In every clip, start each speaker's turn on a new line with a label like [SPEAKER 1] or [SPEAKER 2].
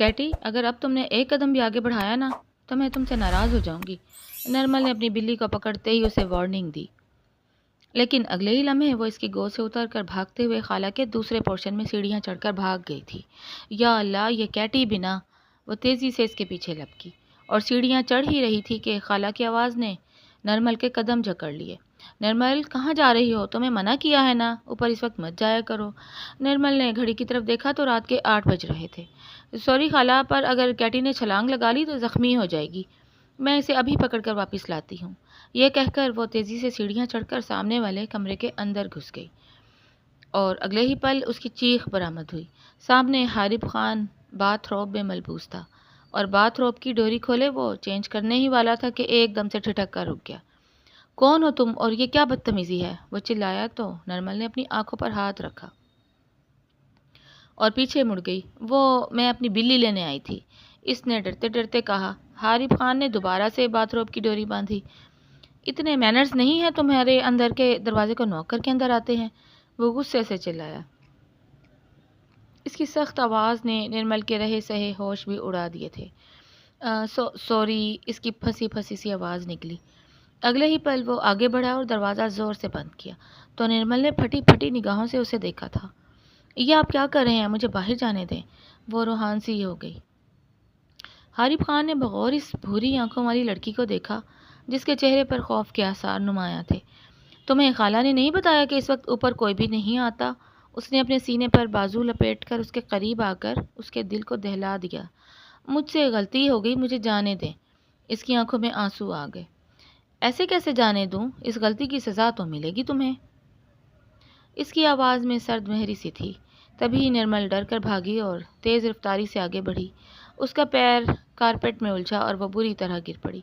[SPEAKER 1] Katy, اگر اب تم نے ایک قدم بھی آگے بڑھایا نا تو میں تم سے ناراض ہو جاؤں گی۔ نرمل نے اپنی بلی کو پکڑتے ہی اسے وارننگ دی، لیکن اگلے ہی لمحے وہ اس کی گود سے اتر کر بھاگتے ہوئے خالہ کے دوسرے پورشن میں سیڑھیاں چڑھ کر بھاگ گئی تھی۔ یا اللہ، یہ کیٹی بنا! وہ تیزی سے اس کے پیچھے لپکی اور سیڑھیاں چڑھ ہی رہی تھی کہ خالہ کی آواز نے نرمل کے قدم جکڑ لیے۔ نرمل، کہاں جا رہی ہو؟ تمہیں منع کیا ہے نا، اوپر اس وقت مت جایا کرو۔ نرمل نے گھڑی کی طرف دیکھا تو رات کے 8 بج رہے تھے۔ سوری خالہ، پر اگر کیٹی نے چھلانگ لگا لی تو زخمی ہو جائے گی۔ میں اسے ابھی پکڑ کر واپس لاتی ہوں۔ یہ کہہ کر وہ تیزی سے سیڑھیاں چڑھ کر سامنے والے کمرے کے اندر گھس گئی اور اگلے ہی پل اس کی چیخ برآمد ہوئی۔ سامنے حارب خان باتھ روب میں ملبوس تھا اور باتھ روب کی ڈوری کھولے وہ چینج کرنے ہی والا تھا کہ ایک دم سے ٹھٹک کر رک گیا۔ کون ہو تم اور یہ کیا بدتمیزی ہے؟ وہ چلایا تو نرمل نے اپنی آنکھوں پر ہاتھ رکھا اور پیچھے مڑ گئی۔ میں اپنی بلی لینے آئی تھی، اس نے ڈرتے ڈرتے کہا۔ حارب خان نے دوبارہ سے باتھ روب کی ڈوری باندھی۔ اتنے مینرز نہیں ہیں تمہارے، اندر کے دروازے کو نوک کر کے اندر آتے ہیں، وہ غصے سے چلایا۔ اس کی سخت آواز نے نرمل کے رہے سہے ہوش بھی اڑا دیے تھے۔ سوری، اس کی پھنسی پھنسی سی آواز نکلی۔ اگلے ہی پل وہ آگے بڑھا اور دروازہ زور سے بند کیا تو نرمل نے پھٹی پھٹی نگاہوں سے اسے دیکھا تھا۔ یہ آپ کیا کر رہے ہیں؟ مجھے باہر جانے دیں۔ وہ روحان سی ہو گئی۔ حارب خان نے بغور اس بھوری آنکھوں والی لڑکی کو دیکھا جس کے چہرے پر خوف کے آثار نمایاں تھے۔ تمہیں خالہ نے نہیں بتایا کہ اس وقت اوپر کوئی بھی نہیں آتا؟ اس نے اپنے سینے پر بازو لپیٹ کر اس کے قریب آ کر اس کے دل کو دہلا دیا۔ مجھ سے غلطی ہو گئی، مجھے جانے دیں۔ اس کی آنکھوں میں آنسو آ گئے۔ ایسے کیسے جانے دوں؟ اس غلطی کی سزا تو ملے گی تمہیں۔ اس کی آواز میں سرد مہری سی تھی۔ تبھی نرمل ڈر کر بھاگی اور تیز رفتاری سے آگے بڑھی۔ اس کا پیر کارپیٹ میں الجھا اور وہ بری طرح گر پڑی۔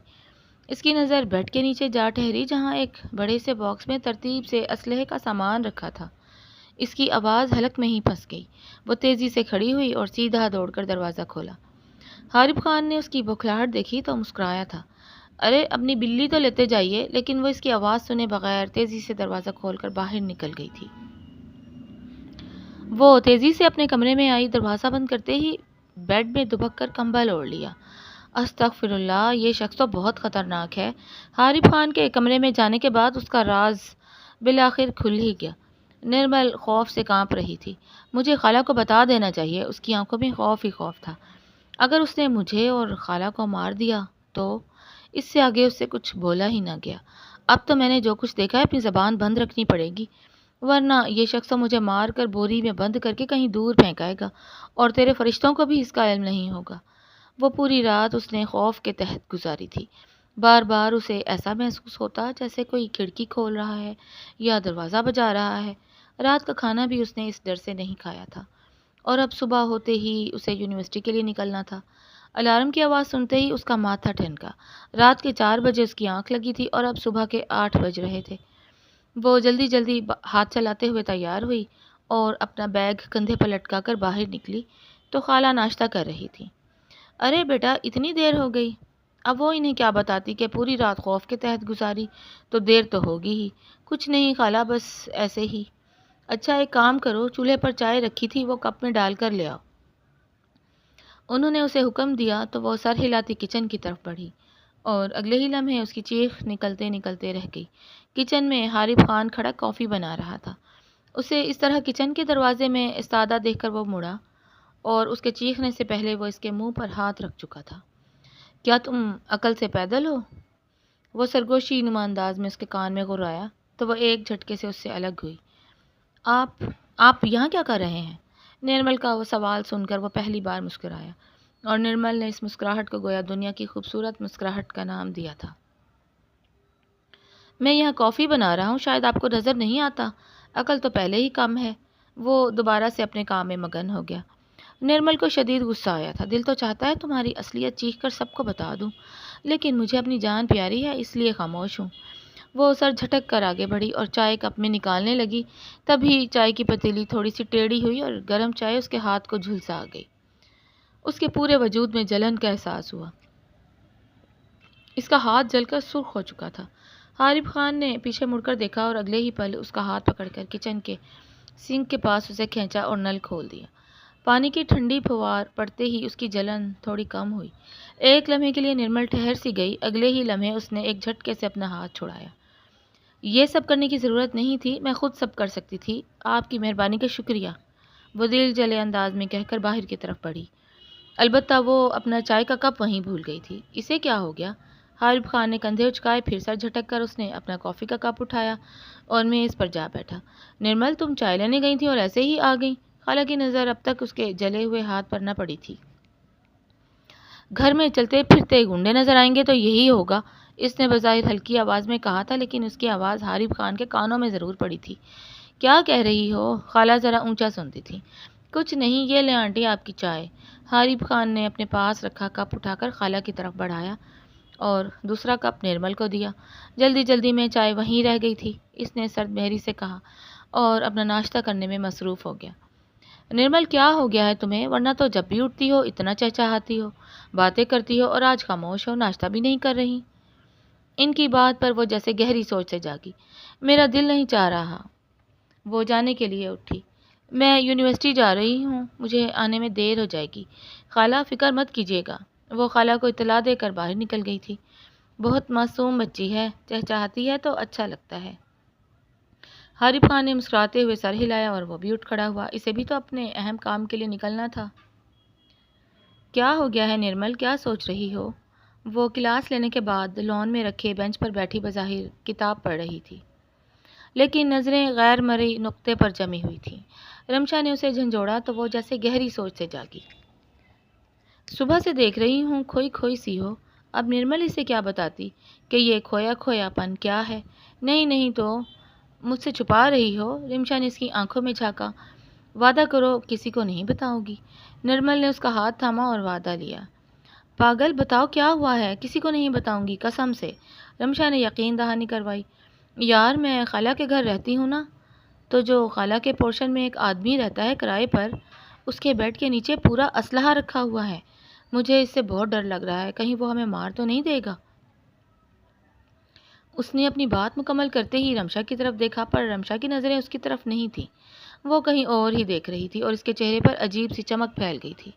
[SPEAKER 1] اس کی نظر بیڈ کے نیچے جا ٹھہری جہاں ایک بڑے سے باکس میں ترتیب سے اسلحے کا سامان رکھا تھا۔ اس کی آواز حلق میں ہی پھنس گئی۔ وہ تیزی سے کھڑی ہوئی اور سیدھا دوڑ کر دروازہ کھولا۔ حارب خان نے اس کی بوکھلاہٹ دیکھی تو مسکرایا تھا۔ ارے اپنی بلی تو لیتے جائیے، لیکن وہ اس کی آواز سنے بغیر تیزی سے دروازہ کھول کر باہر نکل گئی تھی۔ وہ تیزی سے اپنے کمرے میں آئی، دروازہ بند کرتے ہی بیڈ میں دبک کر کمبل اوڑھ لیا۔ استغفر اللہ، یہ شخص تو بہت خطرناک ہے۔ حارب خان کے کمرے میں جانے کے بعد اس کا راز بالآخر کھل ہی گیا۔ نرمل خوف سے کانپ رہی تھی۔ مجھے خالہ کو بتا دینا چاہیے۔ اس کی آنکھوں میں خوف ہی خوف تھا۔ اگر اس نے مجھے اور خالہ کو مار دیا تو؟ اس سے آگے اس سے کچھ بولا ہی نہ گیا۔ اب تو میں نے جو کچھ دیکھا ہے اپنی زبان بند رکھنی پڑے گی، ورنہ یہ شخص مجھے مار کر بوری میں بند کر کے کہیں دور پھینکائے گا اور تیرے فرشتوں کو بھی اس کا علم نہیں ہوگا۔ وہ پوری رات اس نے خوف کے تحت گزاری تھی۔ بار بار اسے ایسا محسوس ہوتا جیسے کوئی کھڑکی کھول رہا ہے یا دروازہ بجا رہا ہے۔ رات کا کھانا بھی اس نے اس ڈر سے نہیں کھایا تھا اور اب صبح ہوتے ہی اسے یونیورسٹی کے لیے نکلنا تھا۔ الارم کی آواز سنتے ہی اس کا ماتھا ٹھنکا۔ رات کے 4 بجے اس کی آنکھ لگی تھی اور اب صبح کے 8 بج رہے تھے۔ وہ جلدی جلدی ہاتھ چلاتے ہوئے تیار ہوئی اور اپنا بیگ کندھے پر لٹکا کر باہر نکلی تو خالہ ناشتہ کر رہی تھی۔ ارے بیٹا، اتنی دیر ہو گئی؟ اب وہ انہیں کیا بتاتی کہ پوری رات خوف کے تحت گزاری تو دیر تو ہوگی ہی۔ کچھ نہیں خالہ، بس ایسے ہی۔ اچھا ایک کام کرو، چولہے پر چائے رکھی تھی وہ کپ میں ڈال کر لے آؤ۔ انہوں نے اسے حکم دیا تو وہ سر ہلاتی کچن کی طرف بڑھی اور اگلے ہی لمحے اس کی چیخ نکلتے نکلتے رہ گئی۔ کچن میں حارب خان کھڑا کافی بنا رہا تھا۔ اسے اس طرح کچن کے دروازے میں استادہ دیکھ کر وہ مڑا اور اس کے چیخنے سے پہلے وہ اس کے منہ پر ہاتھ رکھ چکا تھا۔ کیا تم عقل سے پیدل ہو؟ وہ سرگوشی نما انداز میں اس کے کان میں غرایا تو وہ ایک جھٹکے سے اس سے الگ ہوئی۔ آپ یہاں کیا کر رہے ہیں؟ نرمل کا وہ سوال سن کر وہ پہلی بار مسکرایا اور نرمل نے اس مسکراہٹ کو گویا دنیا کی خوبصورت مسکراہٹ کا نام دیا تھا۔ میں یہاں کافی بنا رہا ہوں، شاید آپ کو نظر نہیں آتا۔ عقل تو پہلے ہی کم ہے۔ وہ دوبارہ سے اپنے کام میں مگن ہو گیا۔ نرمل کو شدید غصہ آیا تھا۔ دل تو چاہتا ہے تمہاری اصلیت چیخ کر سب کو بتا دوں، لیکن مجھے اپنی جان پیاری ہے اس لیے خاموش ہوں۔ وہ سر جھٹک کر آگے بڑھی اور چائے کپ میں نکالنے لگی، تبھی چائے کی پتیلی تھوڑی سی ٹیڑھی ہوئی اور گرم چائے اس کے ہاتھ کو جھلسا گئی۔ اس کے پورے وجود میں جلن کا احساس ہوا۔ اس کا ہاتھ جل کر سرخ ہو چکا تھا۔ حارب خان نے پیچھے مڑ کر دیکھا اور اگلے ہی پل اس کا ہاتھ پکڑ کر کچن کے سنک کے پاس اسے کھینچا اور نل کھول دیا۔ پانی کی ٹھنڈی پھوار پڑتے ہی اس کی جلن تھوڑی کم ہوئی۔ ایک لمحے کے لیے نرمل ٹھہر سی گئی، اگلے ہی لمحے اس نے ایک جھٹکے سے اپنا ہاتھ چھڑایا۔ یہ سب کرنے کی ضرورت نہیں تھی، میں خود سب کر سکتی تھی، آپ کی مہربانی کا شکریہ، وہ دل جلے انداز میں کہہ کر باہر کی طرف بڑھی۔ البتہ وہ اپنا چائے کا کپ وہیں بھول گئی تھی۔ اسے کیا ہو گیا؟ حارب خان نے کندھے اچکائے، پھر سر جھٹک کر اس نے اپنا کافی کا کپ اٹھایا اور میز پر جا بیٹھا۔ نرمل، تم چائے لینے گئی تھی اور ایسے ہی آ گئی؟ خالہ کی نظر اب تک اس کے جلے ہوئے ہاتھ پر نہ پڑی تھی۔ گھر میں چلتے پھرتے گنڈے نظر آئیں گے تو یہی ہوگا، اس نے بظاہر ہلکی آواز میں کہا تھا، لیکن اس کی آواز حارب خان کے کانوں میں ضرور پڑی تھی۔ کیا کہہ رہی ہو؟ خالہ ذرا اونچا سنتی تھی۔ کچھ نہیں، یہ لیں آنٹی آپ کی چائے۔ حارب خان نے اپنے پاس رکھا کپ اٹھا کر خالہ کی طرف بڑھایا اور دوسرا کپ نرمل کو دیا۔ جلدی جلدی میں چائے وہیں رہ گئی تھی، اس نے سرد مہری سے کہا اور اپنا ناشتہ کرنے میں مصروف ہو گیا۔ نرمل، کیا ہو گیا ہے تمہیں؟ ورنہ تو جب بھی اٹھتی ہو اتنا چہچہاتی ہو، باتیں کرتی ہو، اور آج خاموش ہو، ناشتہ بھی نہیں کر رہی۔ ان کی بات پر وہ جیسے گہری سوچ سے جاگی۔ میرا دل نہیں چاہ رہا۔ وہ جانے کے لیے اٹھی۔ میں یونیورسٹی جا رہی ہوں، مجھے آنے میں دیر ہو جائے گی۔ خالہ فکر مت کیجیے گا، وہ خالہ کو اطلاع دے کر باہر نکل گئی تھی۔ بہت معصوم بچی ہے، چہچہاتی ہے تو اچھا لگتا ہے۔ حارب خان نے مسکراتے ہوئے سر ہلایا اور وہ بھی اٹھ کھڑا ہوا۔ اسے بھی تو اپنے اہم کام کے لیے نکلنا تھا۔ کیا ہو گیا ہے نرمل، کیا سوچ رہی ہو؟ وہ کلاس لینے کے بعد لان میں رکھے بینچ پر بیٹھی بظاہر کتاب پڑھ رہی تھی، لیکن نظریں غیر مرئی نقطے پر جمی ہوئی تھیں۔ رمشا نے اسے جھنجھوڑا تو وہ جیسے گہری سوچ سے جاگی۔ صبح سے دیکھ رہی ہوں کھوئی کھوئی سی ہو۔ اب نرمل اسے کیا بتاتی کہ یہ کھویا کھویا پن کیا ہے؟ نہیں نہیں تو مجھ سے چھپا رہی ہو؟ رمشا نے اس کی آنکھوں میں جھانکا۔ وعدہ کرو کسی کو نہیں بتاؤں گی۔ نرمل نے اس کا ہاتھ تھاما اور وعدہ لیا۔ پاگل، بتاؤ کیا ہوا ہے؟ کسی کو نہیں بتاؤں گی، قسم سے، رمشا نے یقین دہانی کروائی۔ یار میں خالہ کے گھر رہتی ہوں نا، تو جو خالہ کے پورشن میں ایک آدمی رہتا ہے کرائے پر، اس کے بیڈ کے نیچے پورا اسلحہ رکھا ہوا ہے۔ مجھے اس سے بہت ڈر لگ رہا ہے، کہیں وہ ہمیں مار تو نہیں دے گا۔ اس نے اپنی بات مکمل کرتے ہی رمشا کی طرف دیکھا، پر رمشا کی نظریں اس کی طرف نہیں تھیں، وہ کہیں اور ہی دیکھ رہی تھی اور اس کے چہرے پر عجیب سی چمک پھیل گئی تھی۔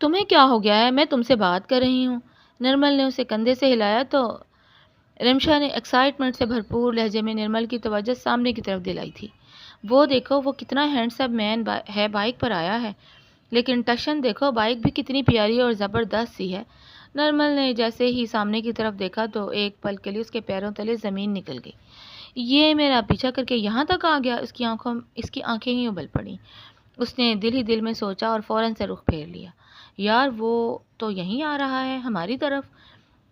[SPEAKER 1] تمہیں کیا ہو گیا ہے؟ میں تم سے بات کر رہی ہوں۔ نرمل نے اسے کندھے سے ہلایا تو رمشا نے ایکسائٹمنٹ سے بھرپور لہجے میں نرمل کی توجہ سامنے کی طرف دلائی تھی۔ وہ دیکھو، وہ کتنا ہینڈسم مین ہے، بائک پر آیا ہے، لیکن ٹشن دیکھو، بائک بھی کتنی پیاری اور زبردست سی ہے۔ نرمل نے جیسے ہی سامنے کی طرف دیکھا تو ایک پل کے لیے اس کے پیروں تلے زمین نکل گئی۔ یہ میرا پیچھا کر کے یہاں تک آ گیا؟ اس کی آنکھیں ہی ابل پڑیں۔ اس نے دل ہی دل میں سوچا اور فوراً سے رخ پھیر لیا۔ یار وہ تو یہیں آ رہا ہے ہماری طرف،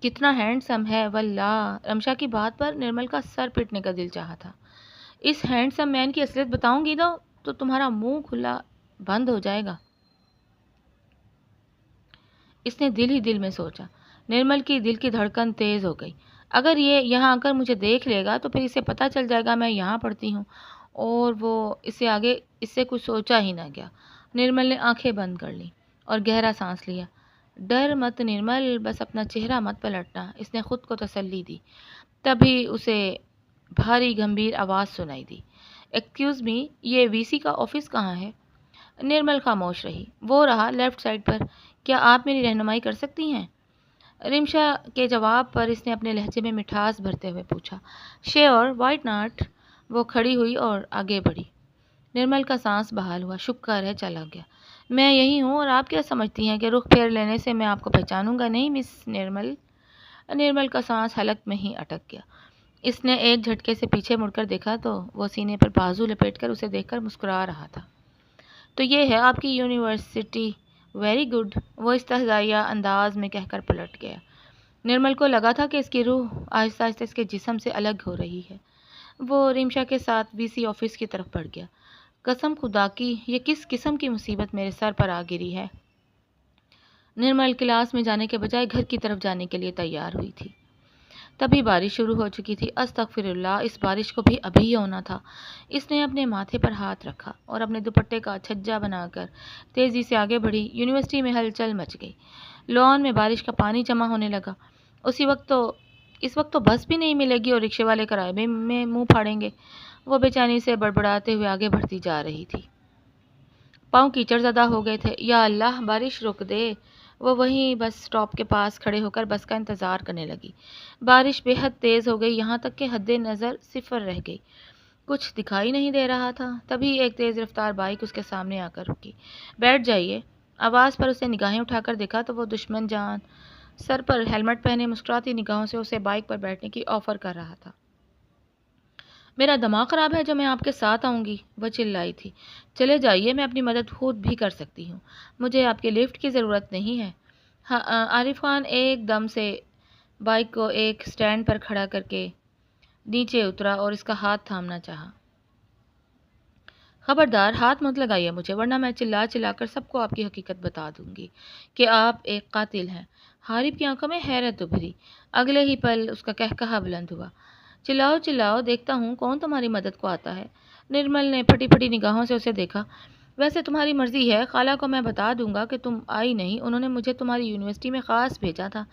[SPEAKER 1] کتنا ہینڈسم ہے واللہ۔ رمشا کی بات پر نرمل کا سر پیٹنے کا دل چاہا تھا۔ اس ہینڈسم مین کی اصلیت بتاؤں گی تو تمہارا منہ کھلا بند ہو جائے گا، اس نے دل ہی دل میں سوچا۔ نرمل کی دل کی دھڑکن تیز ہو گئی۔ اگر یہ یہاں آ کر مجھے دیکھ لے گا تو پھر اسے پتہ چل جائے گا میں یہاں پڑھتی ہوں، اور وہ اسے آگے اس سے کچھ سوچا ہی نہ گیا۔ نرمل نے آنکھیں بند کر لیں اور گہرا سانس لیا۔ ڈر مت نرمل، بس اپنا چہرہ مت پلٹنا، اس نے خود کو تسلی دی۔ تبھی اسے بھاری گمبھیر آواز سنائی دی۔ ایکسکیوز می، یہ وی سی کا آفس کہاں ہے؟ نرمل خاموش رہی۔ وہ رہا لیفٹ سائڈ پر، کیا آپ میری رہنمائی کر سکتی ہیں؟ رمشا کے جواب پر اس نے اپنے لہجے میں مٹھاس بھرتے ہوئے پوچھا۔ Sure, why not? وہ کھڑی ہوئی اور آگے بڑھی۔ نرمل کا سانس بحال ہوا۔ شکر ہے چلا گیا۔ میں یہی ہوں، اور آپ کیا سمجھتی ہیں کہ رخ پھیر لینے سے میں آپ کو پہچانوں گا؟ نہیں مس نرمل۔ نرمل کا سانس حلق میں ہی اٹک گیا۔ اس نے ایک جھٹکے سے پیچھے مڑ کر دیکھا تو وہ سینے پر بازو لپیٹ کر اسے دیکھ کر مسکرا رہا تھا۔ تو یہ ہے آپ کی یونیورسٹی، ویری گڈ، وہ استہزائیہ انداز میں کہہ کر پلٹ گیا۔ نرمل کو لگا تھا کہ اس کی روح آہستہ آہستہ اس کے جسم سے الگ ہو رہی ہے۔ وہ رمشا کے ساتھ وی سی آفس کی طرف بڑھ گیا۔ قسم خدا کی، یہ کس قسم کی مصیبت میرے سر پر آ گری ہے؟ نرمل کلاس میں جانے کے بجائے گھر کی طرف جانے کے لیے تیار ہوئی تھی۔ تبھی بارش شروع ہو چکی تھی۔ استغفر اللہ، اس بارش کو بھی ابھی ہونا تھا۔ اس نے اپنے ماتھے پر ہاتھ رکھا اور اپنے دوپٹے کا چھجا بنا کر تیزی سے آگے بڑھی۔ یونیورسٹی میں ہلچل مچ گئی۔ لان میں بارش کا پانی جمع ہونے لگا۔ اس وقت تو بس بھی نہیں ملے گی اور رکشے والے کرائے میں منہ پھاڑیں گے، وہ بے چینی سے بڑبڑاتے ہوئے آگے بڑھتی جا رہی تھی۔ پاؤں کیچڑ زدہ ہو گئے تھے۔ یا اللہ بارش رک دے۔ وہ وہیں بس اسٹاپ کے پاس کھڑے ہو کر بس کا انتظار کرنے لگی۔ بارش بے حد تیز ہو گئی، یہاں تک کہ حد نظر صفر رہ گئی، کچھ دکھائی نہیں دے رہا تھا۔ تبھی ایک تیز رفتار بائک اس کے سامنے آ کر رکی۔ بیٹھ جائیے۔ آواز پر اسے نگاہیں اٹھا کر دیکھا تو وہ دشمن جان سر پر ہیلمٹ پہنے مسکراتی نگاہوں سے اسے بائک پر بیٹھنے کی آفر کر رہا تھا۔ میرا دماغ خراب ہے جو میں آپ کے ساتھ آؤں گی، وہ چلائی تھی۔ چلے جائیے، میں اپنی مدد خود بھی کر سکتی ہوں، مجھے آپ کے لفٹ کی ضرورت نہیں ہے۔ عارف خان ایک دم سے بائک کو ایک سٹینڈ پر کھڑا کر کے نیچے اترا اور اس کا ہاتھ تھامنا چاہا۔ خبردار ہاتھ مت لگائیے مجھے، ورنہ میں چلا چلا کر سب کو آپ کی حقیقت بتا دوں گی کہ آپ ایک قاتل ہیں۔ حارب کی آنکھوں میں حیرت ابھری۔ اگلے ہی پل اس کا قہقہا بلند ہوا۔ چلاؤ چلاؤ، دیکھتا ہوں کون تمہاری مدد کو آتا ہے۔ نرمل نے پھٹی پھٹی نگاہوں سے اسے دیکھا۔ ویسے تمہاری مرضی ہے، خالہ کو میں بتا دوں گا کہ تم آئی نہیں، انہوں نے مجھے تمہاری یونیورسٹی میں خاص بھیجا تھا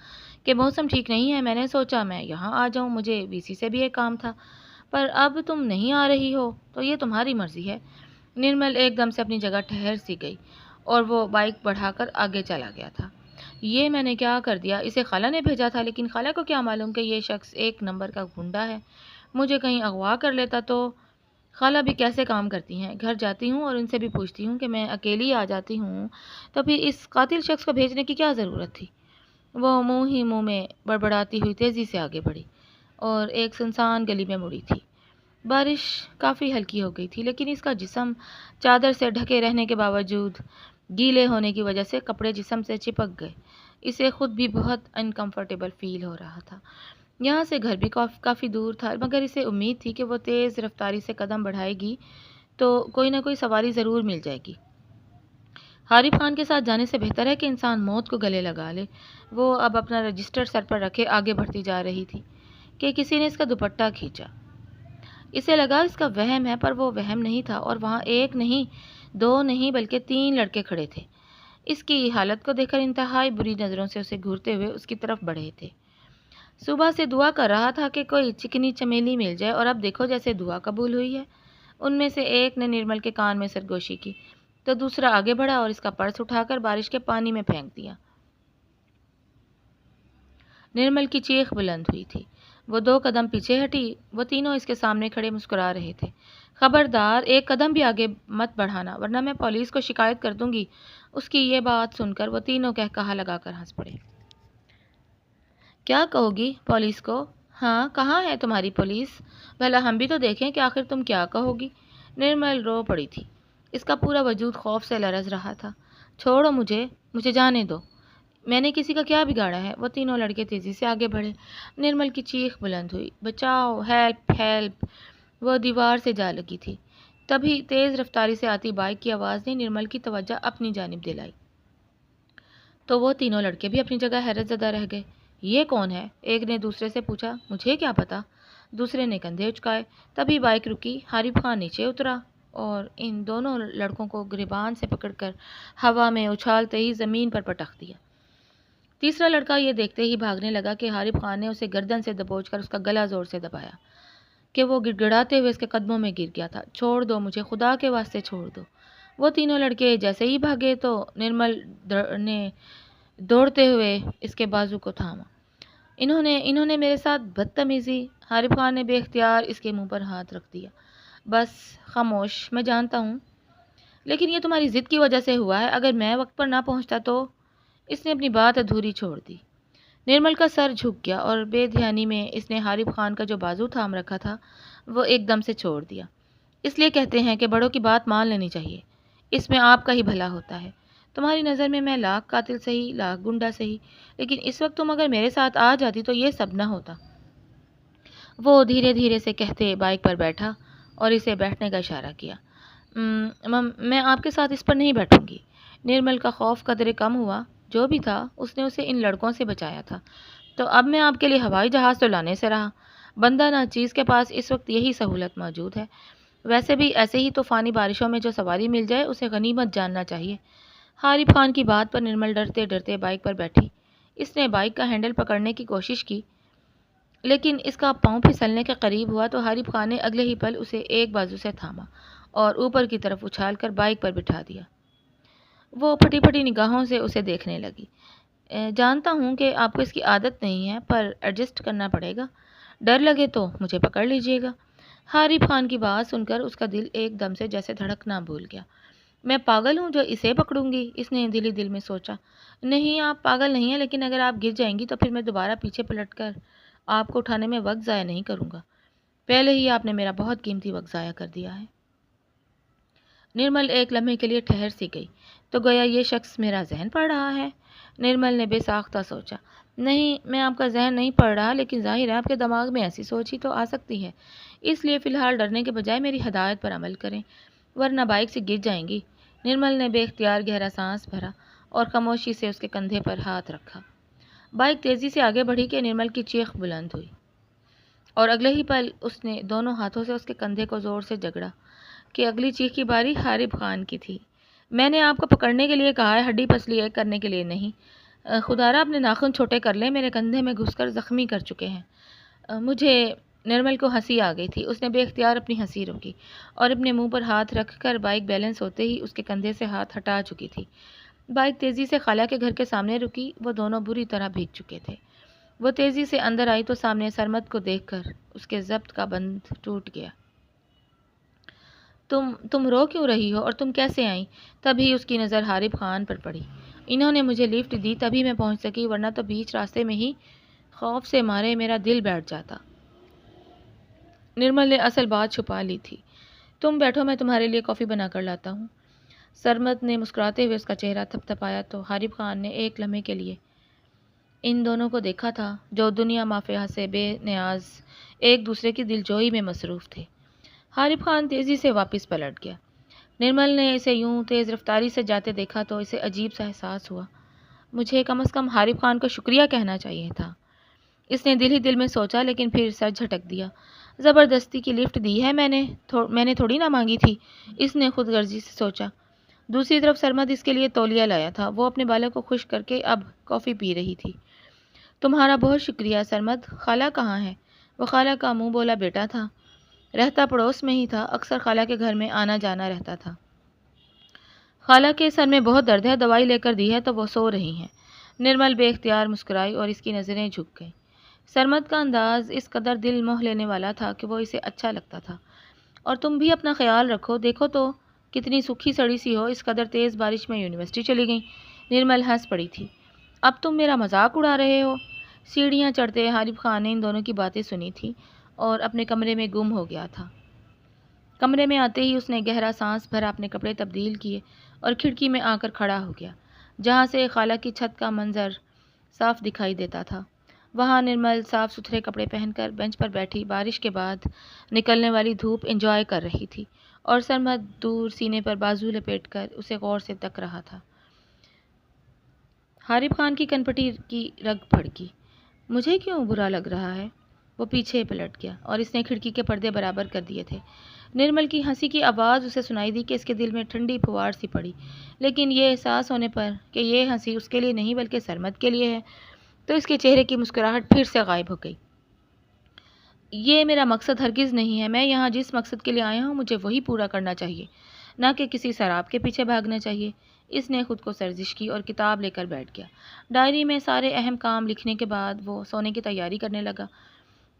[SPEAKER 1] کہ موسم ٹھیک نہیں ہے، میں نے سوچا میں یہاں آ جاؤں، مجھے وی سی سے بھی ایک کام تھا، پر اب تم نہیں آ رہی ہو تو یہ تمہاری مرضی ہے۔ نرمل ایک دم سے اپنی جگہ ٹھہر سی گئی اور وہ بائک بڑھا کر آگے چلا گیا تھا۔ یہ میں نے کیا کر دیا؟ اسے خالہ نے بھیجا تھا، لیکن خالہ کو کیا معلوم کہ یہ شخص ایک نمبر کا گنڈا ہے؟ مجھے کہیں اغوا کر لیتا تو؟ خالہ بھی کیسے کام کرتی ہیں، گھر جاتی ہوں اور ان سے بھی پوچھتی ہوں کہ میں اکیلی آ جاتی ہوں، تو پھر اس قاتل شخص کو بھیجنے کی کیا ضرورت تھی؟ وہ منہ ہی منہ میں بڑبڑاتی ہوئی تیزی سے آگے بڑھی اور ایک سنسان گلی میں مڑی تھی۔ بارش کافی ہلکی ہو گئی تھی، لیکن اس کا جسم چادر سے ڈھکے رہنے کے باوجود گیلے ہونے کی وجہ سے کپڑے جسم سے چپک گئے۔ اسے خود بھی بہت انکمفرٹیبل فیل ہو رہا تھا۔ یہاں سے گھر بھی کافی دور تھا، مگر اسے امید تھی کہ وہ تیز رفتاری سے قدم بڑھائے گی تو کوئی نہ کوئی سواری ضرور مل جائے گی۔ حارب خان کے ساتھ جانے سے بہتر ہے کہ انسان موت کو گلے لگا لے۔ وہ اب اپنا رجسٹر سر پر رکھے آگے بڑھتی جا رہی تھی کہ کسی نے اس کا دوپٹہ کھینچا۔ اسے لگا اس کا وہم ہے، پر وہ وہم نہیں تھا، اور وہاں ایک نہیں، دو نہیں، بلکہ 3 لڑکے کھڑے تھے۔ اس کی حالت کو دیکھ کر انتہائی بری نظروں سے اسے گھورتے ہوئے اس کی طرف بڑھے تھے۔ صبح سے دعا کر رہا تھا کہ کوئی چکنی چمیلی مل جائے، اور اب دیکھو جیسے دعا قبول ہوئی ہے۔ ان میں سے ایک نے نرمل کے کان میں سرگوشی کی تو دوسرا آگے بڑھا اور اس کا پرس اٹھا کر بارش کے پانی میں پھینک دیا۔ نرمل کی چیخ بلند ہوئی تھی۔ وہ 2 قدم پیچھے ہٹی۔ وہ تینوں اس کے سامنے کھڑے مسکرا رہے تھے۔ خبردار، ایک قدم بھی آگے مت بڑھانا، ورنہ میں پولیس کو شکایت کر دوں گی۔ اس کی یہ بات سن کر وہ تینوں قہقہا لگا کر ہنس پڑے۔ کیا کہو گی؟ پولیس کو؟ ہاں، کہاں ہے تمہاری پولیس؟ بھلا ہم بھی تو دیکھیں کہ آخر تم کیا کہو گی۔ نرمل رو پڑی تھی۔ اس کا پورا وجود خوف سے لرز رہا تھا۔ چھوڑو مجھے جانے دو، میں نے کسی کا کیا بگاڑا ہے؟ وہ تینوں لڑکے تیزی سے آگے بڑھے۔ نرمل کی چیخ بلند ہوئی، بچاؤ، ہیلپ ہیلپ! وہ دیوار سے جا لگی تھی۔ تبھی تیز رفتاری سے آتی بائک کی آواز نے نرمل کی توجہ اپنی جانب دلائی، تو وہ تینوں لڑکے بھی اپنی جگہ حیرت زدہ رہ گئے۔ یہ کون ہے؟ ایک نے دوسرے سے پوچھا۔ مجھے کیا پتا، دوسرے نے کندھے اچکائے۔ تبھی بائک رکی، حارب خان نیچے اترا اور ان دونوں لڑکوں کو گریبان سے پکڑ کر ہوا میں اچھالتے ہی زمین پر پٹخ دیا۔ تیسرا لڑکا یہ دیکھتے ہی بھاگنے لگا کہ حارب خان نے اسے گردن سے دبوچ کر اس کا گلا زور سے دبایا کہ وہ گڑ گڑاتے ہوئے اس کے قدموں میں گر گیا تھا۔ چھوڑ دو مجھے، خدا کے واسطے چھوڑ دو! وہ تینوں لڑکے جیسے ہی بھاگے تو نرمل نے دوڑتے ہوئے اس کے بازو کو تھاما۔ انہوں نے میرے ساتھ بدتمیزی! حارب خان نے بے اختیار اس کے منہ پر ہاتھ رکھ دیا۔ بس خاموش، میں جانتا ہوں، لیکن یہ تمہاری ضد کی وجہ سے ہوا ہے۔ اگر میں وقت پر نہ پہنچتا تو… اس نے اپنی بات ادھوری چھوڑ دی۔ نرمل کا سر جھک گیا اور بے دھیانی میں اس نے حارب خان کا جو بازو تھام رکھا تھا وہ ایک دم سے چھوڑ دیا۔ اس لیے کہتے ہیں کہ بڑوں کی بات مان لینی چاہیے، اس میں آپ کا ہی بھلا ہوتا ہے۔ تمہاری نظر میں لاکھ قاتل سہی، لاکھ گنڈا سہی، لیکن اس وقت تم اگر میرے ساتھ آ جاتی تو یہ سب نہ ہوتا۔ وہ دھیرے دھیرے سے کہتے بائک پر بیٹھا اور اسے بیٹھنے کا اشارہ کیا۔ میں آپ کے ساتھ اس پر نہیں بیٹھوں گی۔ نرمل کا خوف قدرے کم ہوا۔ جو بھی تھا اس نے اسے ان لڑکوں سے بچایا تھا، تو اب میں آپ کے لیے ہوائی جہاز تو لانے سے رہا۔ بندہ ناچیز کے پاس اس وقت یہی سہولت موجود ہے۔ ویسے بھی ایسے ہی طوفانی بارشوں میں جو سواری مل جائے اسے غنیمت جاننا چاہیے۔ حارب خان کی بات پر نرمل ڈرتے ڈرتے بائک پر بیٹھی۔ اس نے بائک کا ہینڈل پکڑنے کی کوشش کی، لیکن اس کا پاؤں پھسلنے کے قریب ہوا تو حارب خان نے اگلے ہی پل اسے ایک بازو سے تھاما اور اوپر کی طرف اچھال کر بائک پر بٹھا دیا۔ وہ پھٹی پھٹی نگاہوں سے اسے دیکھنے لگی۔ جانتا ہوں کہ آپ کو اس کی عادت نہیں ہے، پر ایڈجسٹ کرنا پڑے گا۔ ڈر لگے تو مجھے پکڑ لیجیے گا۔ حارب خان کی بات سن کر اس کا دل ایک دم سے جیسے دھڑکنا بھول گیا۔ میں پاگل ہوں جو اسے پکڑوں گی، اس نے دل ہی دل میں سوچا۔ نہیں، آپ پاگل نہیں ہیں، لیکن اگر آپ گر جائیں گی تو پھر میں دوبارہ پیچھے پلٹ کر آپ کو اٹھانے میں وقت ضائع نہیں کروں گا۔ پہلے ہی آپ نے میرا بہت قیمتی وقت ضائع کر دیا ہے۔ نرمل ایک لمحے کے لیے ٹھہر سی گئی، تو گویا یہ شخص میرا ذہن پڑھ رہا ہے؟ نرمل نے بے ساختہ سوچا۔ نہیں، میں آپ کا ذہن نہیں پڑھ رہا، لیکن ظاہر ہے آپ کے دماغ میں ایسی سوچ ہی تو آ سکتی ہے۔ اس لیے فی الحال ڈرنے کے بجائے میری ہدایت پر عمل کریں، ورنہ بائک سے گر جائیں گی۔ نرمل نے بے اختیار گہرا سانس بھرا اور خاموشی سے اس کے کندھے پر ہاتھ رکھا۔ بائک تیزی سے آگے بڑھی کہ نرمل کی چیخ بلند ہوئی، اور اگلے ہی پل اس نے دونوں ہاتھوں سے اس کے کندھے کو زور سے جگڑا کہ اگلی چیخ کی باری حارب خان کی تھی۔ میں نے آپ کو پکڑنے کے لیے کہا ہے، ہڈی پسلی ایک کرنے کے لیے نہیں۔ خدارا اپنے ناخن چھوٹے کر لیں، میرے کندھے میں گھس کر زخمی کر چکے ہیں۔ مجھے نرمل کو ہنسی آ گئی تھی۔ اس نے بے اختیار اپنی ہنسی روکی اور اپنے منہ پر ہاتھ رکھ کر بائک بیلنس ہوتے ہی اس کے کندھے سے ہاتھ ہٹا چکی تھی۔ بائک تیزی سے خالہ کے گھر کے سامنے رکی۔ وہ دونوں بری طرح بھیگ چکے تھے۔ وہ تیزی سے اندر آئی تو سامنے سرمد کو دیکھ کر اس کے ضبط کا بند ٹوٹ گیا۔ تم رو کیوں رہی ہو اور تم کیسے آئیں؟ تبھی اس کی نظر حارب خان پر پڑی۔ انہوں نے مجھے لفٹ دی تبھی میں پہنچ سکی، ورنہ تو بیچ راستے میں ہی خوف سے مارے میرا دل بیٹھ جاتا۔ نرمل نے اصل بات چھپا لی تھی۔ تم بیٹھو، میں تمہارے لیے کافی بنا کر لاتا ہوں۔ سرمد نے مسکراتے ہوئے اس کا چہرہ تھپ تھپایا تو حارب خان نے ایک لمحے کے لیے ان دونوں کو دیکھا تھا، جو دنیا مافیہ سے بے نیاز ایک دوسرے کی دلجوئی میں مصروف تھے۔ حارب خان تیزی سے واپس پلٹ گیا۔ نرمل نے اسے یوں تیز رفتاری سے جاتے دیکھا تو اسے عجیب سا احساس ہوا۔ مجھے کم از کم حارب خان کو شکریہ کہنا چاہیے تھا، اس نے دل ہی دل میں سوچا، لیکن پھر سر جھٹک دیا۔ زبردستی کی لفٹ دی ہے، میں نے تھوڑی نہ مانگی تھی، اس نے خود غرضی سے سوچا۔ دوسری طرف سرمد اس کے لیے تولیہ لایا تھا۔ وہ اپنے بالوں کو خشک کر کے اب کافی پی رہی تھی۔ تمہارا بہت شکریہ سرمد۔ خالہ کہاں ہے؟ وہ خالہ کا منہ بولا بیٹا تھا، رہتا پڑوس میں ہی تھا، اکثر خالہ کے گھر میں آنا جانا رہتا تھا۔ خالہ کے سر میں بہت درد ہے، دوائی لے کر دی ہے تو وہ سو رہی ہیں۔ نرمل بے اختیار مسکرائی اور اس کی نظریں جھک گئیں۔ سرمد کا انداز اس قدر دل موہ لینے والا تھا کہ وہ اسے اچھا لگتا تھا۔ اور تم بھی اپنا خیال رکھو، دیکھو تو کتنی سوکھی سڑی سی ہو، اس قدر تیز بارش میں یونیورسٹی چلی گئی۔ نرمل ہنس پڑی تھی۔ اب تم میرا مذاق اڑا رہے ہو؟ سیڑھیاں چڑھتے حارب خان نے ان دونوں کی باتیں سنی تھی اور اپنے کمرے میں گم ہو گیا تھا۔ کمرے میں آتے ہی اس نے گہرا سانس بھرا، اپنے کپڑے تبدیل کیے اور کھڑکی میں آ کر کھڑا ہو گیا، جہاں سے خالہ کی چھت کا منظر صاف دکھائی دیتا تھا۔ وہاں نرمل صاف ستھرے کپڑے پہن کر بینچ پر بیٹھی بارش کے بعد نکلنے والی دھوپ انجوائے کر رہی تھی، اور سرمد دور سینے پر بازو لپیٹ کر اسے غور سے تک رہا تھا۔ حارب خان کی کنپٹی کی رگ پھڑکی۔ مجھے کیوں برا لگ رہا ہے؟ وہ پیچھے پلٹ گیا اور اس نے کھڑکی کے پردے برابر کر دیے تھے۔ نرمل کی ہنسی کی آواز اسے سنائی دی کہ اس کے دل میں ٹھنڈی پھوار سی پڑی، لیکن یہ احساس ہونے پر کہ یہ ہنسی اس کے لیے نہیں بلکہ سرمد کے لیے ہے، تو اس کے چہرے کی مسکراہٹ پھر سے غائب ہو گئی۔ یہ میرا مقصد ہرگز نہیں ہے، میں یہاں جس مقصد کے لیے آیا ہوں مجھے وہی پورا کرنا چاہیے، نہ کہ کسی سراب کے پیچھے بھاگنا چاہیے۔ اس نے خود کو سرزش کی اور کتاب لے کر بیٹھ گیا۔ ڈائری میں سارے اہم کام لکھنے کے بعد وہ سونے کی تیاری کرنے لگا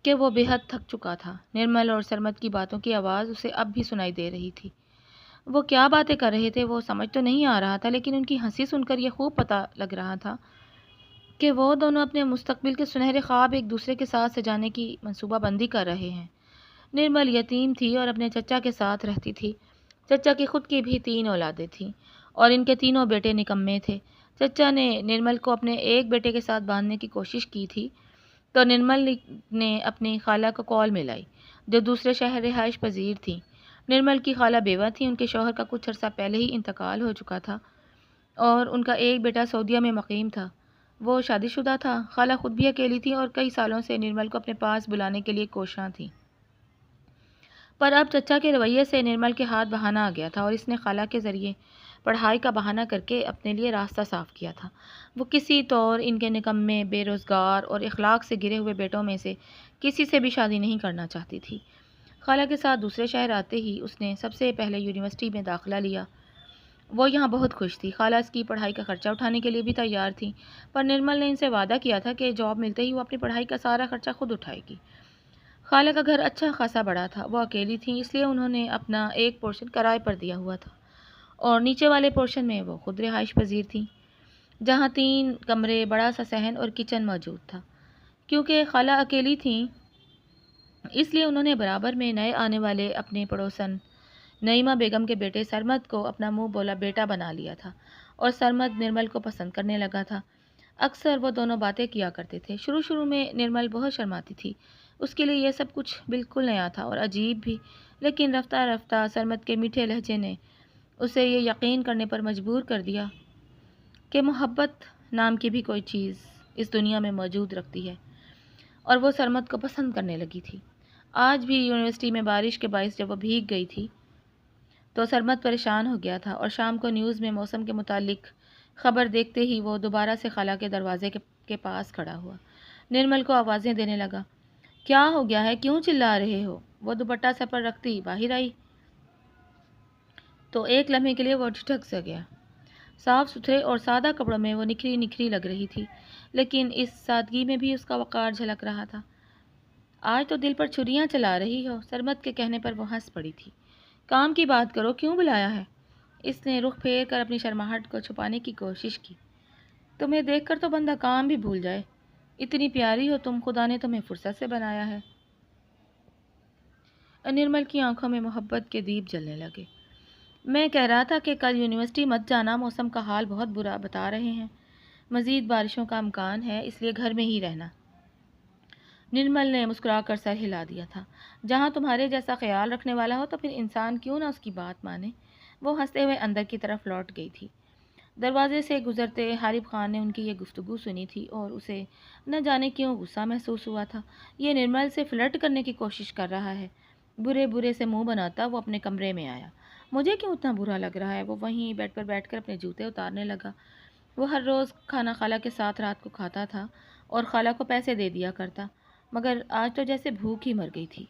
[SPEAKER 1] کہ وہ بے حد تھک چکا تھا۔ نرمل اور سرمد کی باتوں کی آواز اسے اب بھی سنائی دے رہی تھی۔ وہ کیا باتیں کر رہے تھے وہ سمجھ تو نہیں آ رہا تھا، لیکن ان کی ہنسی سن کر یہ خوب پتہ لگ رہا تھا کہ وہ دونوں اپنے مستقبل کے سنہرے خواب ایک دوسرے کے ساتھ سجانے کی منصوبہ بندی کر رہے ہیں۔ نرمل یتیم تھی اور اپنے چچا کے ساتھ رہتی تھی۔ چچا کی خود کی بھی 3 اولادیں تھیں اور ان کے تینوں بیٹے نکمے تھے۔ چچا نے نرمل کو اپنے ایک بیٹے کے ساتھ باندھنے کی کوشش کی تھی تو نرمل نے اپنی خالہ کو کال ملائی، جو دوسرے شہر رہائش پذیر تھیں۔ نرمل کی خالہ بیوہ تھیں، ان کے شوہر کا کچھ عرصہ پہلے ہی انتقال ہو چکا تھا اور ان کا ایک بیٹا سعودیہ میں مقیم تھا۔ وہ شادی شدہ تھا۔ خالہ خود بھی اکیلی تھی اور کئی سالوں سے نرمل کو اپنے پاس بلانے کے لیے کوشاں تھیں، پر اب چچا کے رویے سے نرمل کے ہاتھ بہانا آ گیا تھا اور اس نے خالہ کے ذریعے پڑھائی کا بہانہ کر کے اپنے لیے راستہ صاف کیا تھا۔ وہ کسی طور ان کے نکمے، بے روزگار اور اخلاق سے گرے ہوئے بیٹوں میں سے کسی سے بھی شادی نہیں کرنا چاہتی تھی۔ خالہ کے ساتھ دوسرے شہر آتے ہی اس نے سب سے پہلے یونیورسٹی میں داخلہ لیا وہ یہاں بہت خوش تھی۔ خالہ اس کی پڑھائی کا خرچہ اٹھانے کے لیے بھی تیار تھیں، پر نرمل نے ان سے وعدہ کیا تھا کہ جاب ملتے ہی وہ اپنی پڑھائی کا سارا خرچہ خود اٹھائے گی۔ خالہ کا گھر اچھا خاصا بڑا تھا، وہ اکیلی تھیں، اس لیے انہوں نے اپنا ایک پورشن کرائے پر دیا ہوا تھا اور نیچے والے پورشن میں وہ خود رہائش پذیر تھیں، جہاں 3 کمرے، بڑا سا صحن اور کچن موجود تھا۔ کیونکہ خالہ اکیلی تھیں، اس لیے انہوں نے برابر میں نئے آنے والے اپنے پڑوسن نعیمہ بیگم کے بیٹے سرمد کو اپنا منہ بولا بیٹا بنا لیا تھا، اور سرمد نرمل کو پسند کرنے لگا تھا۔ اکثر وہ دونوں باتیں کیا کرتے تھے۔ شروع میں نرمل بہت شرماتی تھی، اس کے لیے یہ سب کچھ بالکل نیا تھا اور عجیب بھی، لیکن رفتہ رفتہ سرمد کے میٹھے لہجے نے اسے یہ یقین کرنے پر مجبور کر دیا کہ محبت نام کی بھی کوئی چیز اس دنیا میں موجود رکھتی ہے، اور وہ سرمد کو پسند کرنے لگی تھی۔ آج بھی یونیورسٹی میں بارش کے باعث جب وہ بھیگ گئی تھی تو سرمد پریشان ہو گیا تھا، اور شام کو نیوز میں موسم کے متعلق خبر دیکھتے ہی وہ دوبارہ سے خالہ کے دروازے کے پاس کھڑا ہوا، نرمل کو آوازیں دینے لگا۔ کیا ہو گیا ہے؟ کیوں چلا رہے ہو؟ وہ دوپٹہ سر پر رکھتی باہر آئی تو ایک لمحے کے لیے وہ ٹھٹک سا گیا۔ صاف ستھرے اور سادہ کپڑوں میں وہ نکھری نکھری لگ رہی تھی، لیکن اس سادگی میں بھی اس کا وقار جھلک رہا تھا۔ آج تو دل پر چھریاں چلا رہی ہو، سرمد کے کہنے پر وہ ہنس پڑی تھی۔ کام کی بات کرو، کیوں بلایا ہے؟ اس نے رخ پھیر کر اپنی شرماہٹ کو چھپانے کی کوشش کی۔ تمہیں دیکھ کر تو بندہ کام بھی بھول جائے، اتنی پیاری ہو تم، خدا نے تمہیں فرصت سے بنایا ہے۔ نرمل کی آنکھوں میں محبت کے دیپ جلنے لگے۔ میں کہہ رہا تھا کہ کل یونیورسٹی مت جانا، موسم کا حال بہت برا بتا رہے ہیں، مزید بارشوں کا امکان ہے، اس لیے گھر میں ہی رہنا۔ نرمل نے مسکرا کر سر ہلا دیا تھا۔ جہاں تمہارے جیسا خیال رکھنے والا ہو تو پھر انسان کیوں نہ اس کی بات مانے۔ وہ ہنستے ہوئے اندر کی طرف لوٹ گئی تھی۔ دروازے سے گزرتے حارب خان نے ان کی یہ گفتگو سنی تھی اور اسے نہ جانے کیوں غصہ محسوس ہوا تھا۔ یہ نرمل سے فلرٹ کرنے کی کوشش کر رہا ہے۔ برے برے سے منہ بناتا وہ اپنے کمرے میں آیا۔ مجھے کیوں اتنا برا لگ رہا ہے؟ وہ وہیں بیڈ پر بیٹھ کر اپنے جوتے اتارنے لگا۔ وہ ہر روز کھانا خالہ کے ساتھ رات کو کھاتا تھا اور خالہ کو پیسے دے دیا کرتا، مگر آج تو جیسے بھوک ہی مر گئی تھی۔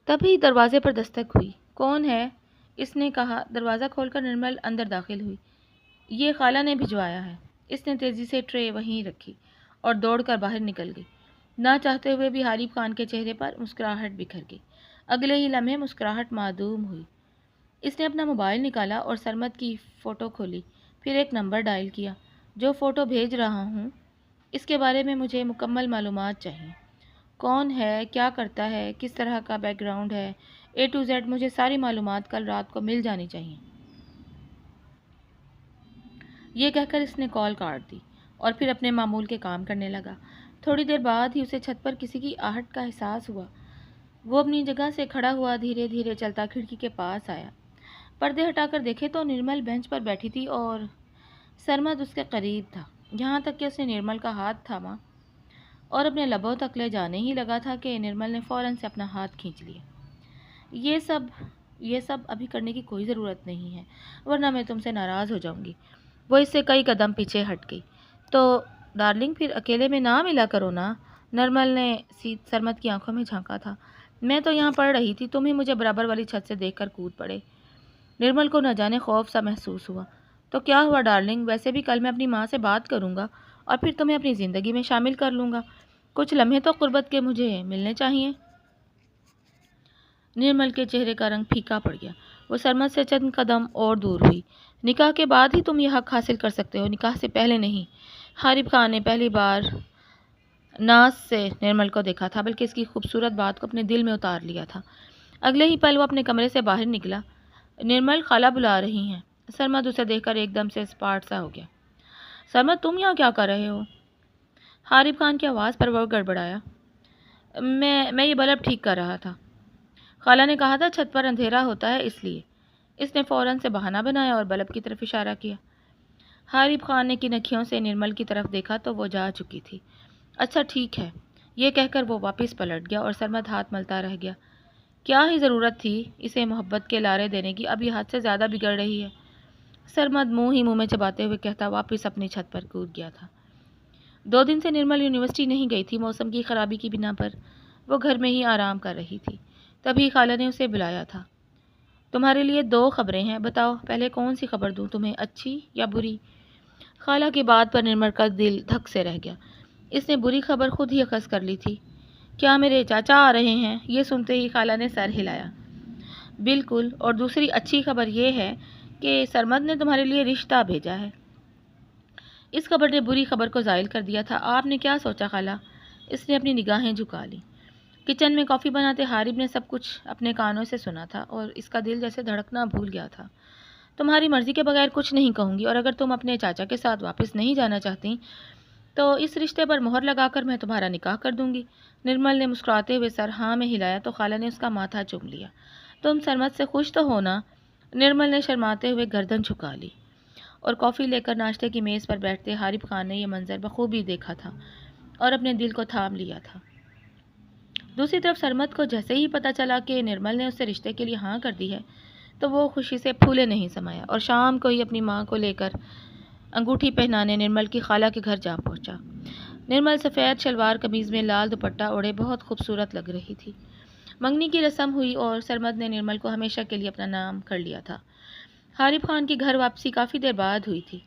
[SPEAKER 1] تبھی دروازے پر دستک ہوئی۔ کون ہے؟ اس نے کہا۔ دروازہ کھول کر نرمل اندر داخل ہوئی۔ یہ خالہ نے بھجوایا ہے۔ اس نے تیزی سے ٹرے وہیں رکھی اور دوڑ کر باہر نکل گئی۔ نہ چاہتے ہوئے بھی حارب خان کے چہرے پر مسکراہٹ بکھر گئی۔ اگلے ہی لمحے مسکراہٹ معدوم ہوئی۔ اس نے اپنا موبائل نکالا اور سرمد کی فوٹو کھولی، پھر ایک نمبر ڈائل کیا۔ جو فوٹو بھیج رہا ہوں اس کے بارے میں مجھے مکمل معلومات چاہیے۔ کون ہے، کیا کرتا ہے، کس طرح کا بیک گراؤنڈ ہے، A to Z مجھے ساری معلومات کل رات کو مل جانی چاہیے۔ یہ کہہ کر اس نے کال کاٹ دی اور پھر اپنے معمول کے کام کرنے لگا۔ تھوڑی دیر بعد ہی اسے چھت پر کسی کی آہٹ کا احساس ہوا۔ وہ اپنی جگہ سے کھڑا ہوا دھیرے دھیرے چلتا کھڑکی کے پاس آیا۔ پردے ہٹا کر دیکھے تو نرمل بینچ پر بیٹھی تھی اور سرمد اس کے قریب تھا، یہاں تک کہ اس نے نرمل کا ہاتھ تھاما اور اپنے لبوں تک لے جانے ہی لگا تھا کہ نرمل نے فوراً سے اپنا ہاتھ کھینچ لیا۔ یہ سب ابھی کرنے کی کوئی ضرورت نہیں ہے، ورنہ میں تم سے ناراض ہو جاؤں گی۔ وہ اس سے کئی قدم پیچھے ہٹ گئی۔ تو ڈارلنگ پھر اکیلے میں نہ ملا کرو نا، نرمل نے سرمد کی آنکھوں میں جھانکا تھا۔ میں تو یہاں پڑھ رہی تھی، تم ہی مجھے برابر والی چھت سے دیکھ کر کود پڑے۔ نرمل کو نہ جانے خوف سا محسوس ہوا۔ تو کیا ہوا ڈارلنگ، ویسے بھی کل میں اپنی ماں سے بات کروں گا اور پھر تمہیں اپنی زندگی میں شامل کر لوں گا، کچھ لمحے تو قربت کے مجھے ملنے چاہیے۔ نرمل کے چہرے کا رنگ پھیکا پڑ گیا۔ وہ سرمد سے چند قدم اور دور ہوئی۔ نکاح کے بعد ہی تم یہ حق حاصل کر سکتے ہو، نکاح سے پہلے نہیں۔ حارب خان نے پہلی بار ناز سے نرمل کو دیکھا تھا، بلکہ اس کی خوبصورت بات کو اپنے دل میں اتار لیا تھا۔ اگلے ہی پل وہ اپنے کمرے سے باہر نکلا۔ نرمل، خالہ بلا رہی ہیں۔ سرمد اسے دیکھ کر ایک دم سے اسپاٹ سا ہو گیا۔ سرمد، تم یہاں کیا کر رہے ہو؟ حارب خان کی آواز پر وہ گڑبڑایا۔ میں یہ بلب ٹھیک کر رہا تھا، خالہ نے کہا تھا چھت پر اندھیرا ہوتا ہے اس لیے۔ اس نے فوراً سے بہانہ بنایا اور بلب کی طرف اشارہ کیا۔ حارب خان نے کنکھیوں سے نرمل کی طرف دیکھا تو وہ جا چکی تھی۔ اچھا ٹھیک ہے، یہ کہہ کر وہ واپس پلٹ گیا اور سرمد ہاتھ ملتا رہ گیا۔ کیا ہی ضرورت تھی اسے محبت کے لارے دینے کی، اب یہ حد سے زیادہ بگڑ رہی ہے، سرمد منہ میں چباتے ہوئے کہتا واپس اپنی چھت پر کود گیا تھا۔ 2 دن سے نرمل یونیورسٹی نہیں گئی تھی، موسم کی خرابی کی بنا پر وہ گھر میں ہی آرام کر رہی تھی۔ تبھی خالہ نے اسے بلایا تھا۔ تمہارے لیے 2 خبریں ہیں، بتاؤ پہلے کون سی خبر دوں تمہیں، اچھی یا بری؟ خالہ کی بات پر نرمل کا دل دھک سے رہ گیا۔ اس نے بری خبر خود ہی اخذ کر لی تھی۔ کیا میرے چاچا آ رہے ہیں؟ یہ سنتے ہی خالہ نے سر ہلایا۔ بالکل، اور دوسری اچھی خبر یہ ہے کہ سرمد نے تمہارے لیے رشتہ بھیجا ہے۔ اس خبر نے بری خبر کو زائل کر دیا تھا۔ آپ نے کیا سوچا خالہ؟ اس نے اپنی نگاہیں جھکا لی۔ کچن میں کافی بناتے حارب نے سب کچھ اپنے کانوں سے سنا تھا اور اس کا دل جیسے دھڑکنا بھول گیا تھا۔ تمہاری مرضی کے بغیر کچھ نہیں کہوں گی، اور اگر تم اپنے چاچا کے ساتھ واپس نہیں جانا چاہتی تو اس رشتے پر مہر لگا کر میں تمہارا نکاح کر دوں گی۔ نرمل نے مسکراتے ہوئے سر ہاں میں ہلایا تو خالہ نے اس کا ماتھا چوم لیا۔ تم سرمد سے خوش تو ہو نا؟ نرمل نے شرماتے ہوئے گردن جھکا لی، اور کافی لے کر ناشتے کی میز پر بیٹھتے حارب خان نے یہ منظر بخوبی دیکھا تھا اور اپنے دل کو تھام لیا تھا۔ دوسری طرف سرمد کو جیسے ہی پتہ چلا کہ نرمل نے اس سے رشتے کے لیے ہاں کر دی ہے تو وہ خوشی سے پھولے نہیں سمایا، اور شام کو ہی اپنی ماں کو لے کر انگوٹھی پہنانے نرمل کی خالہ کے گھر جا پہنچا۔ نرمل سفید شلوار قمیض میں لال دوپٹہ اوڑھے بہت خوبصورت لگ رہی تھی۔ منگنی کی رسم ہوئی اور سرمد نے نرمل کو ہمیشہ کے لیے اپنا نام کر لیا تھا۔ حارب خان کی گھر واپسی کافی دیر بعد ہوئی تھی۔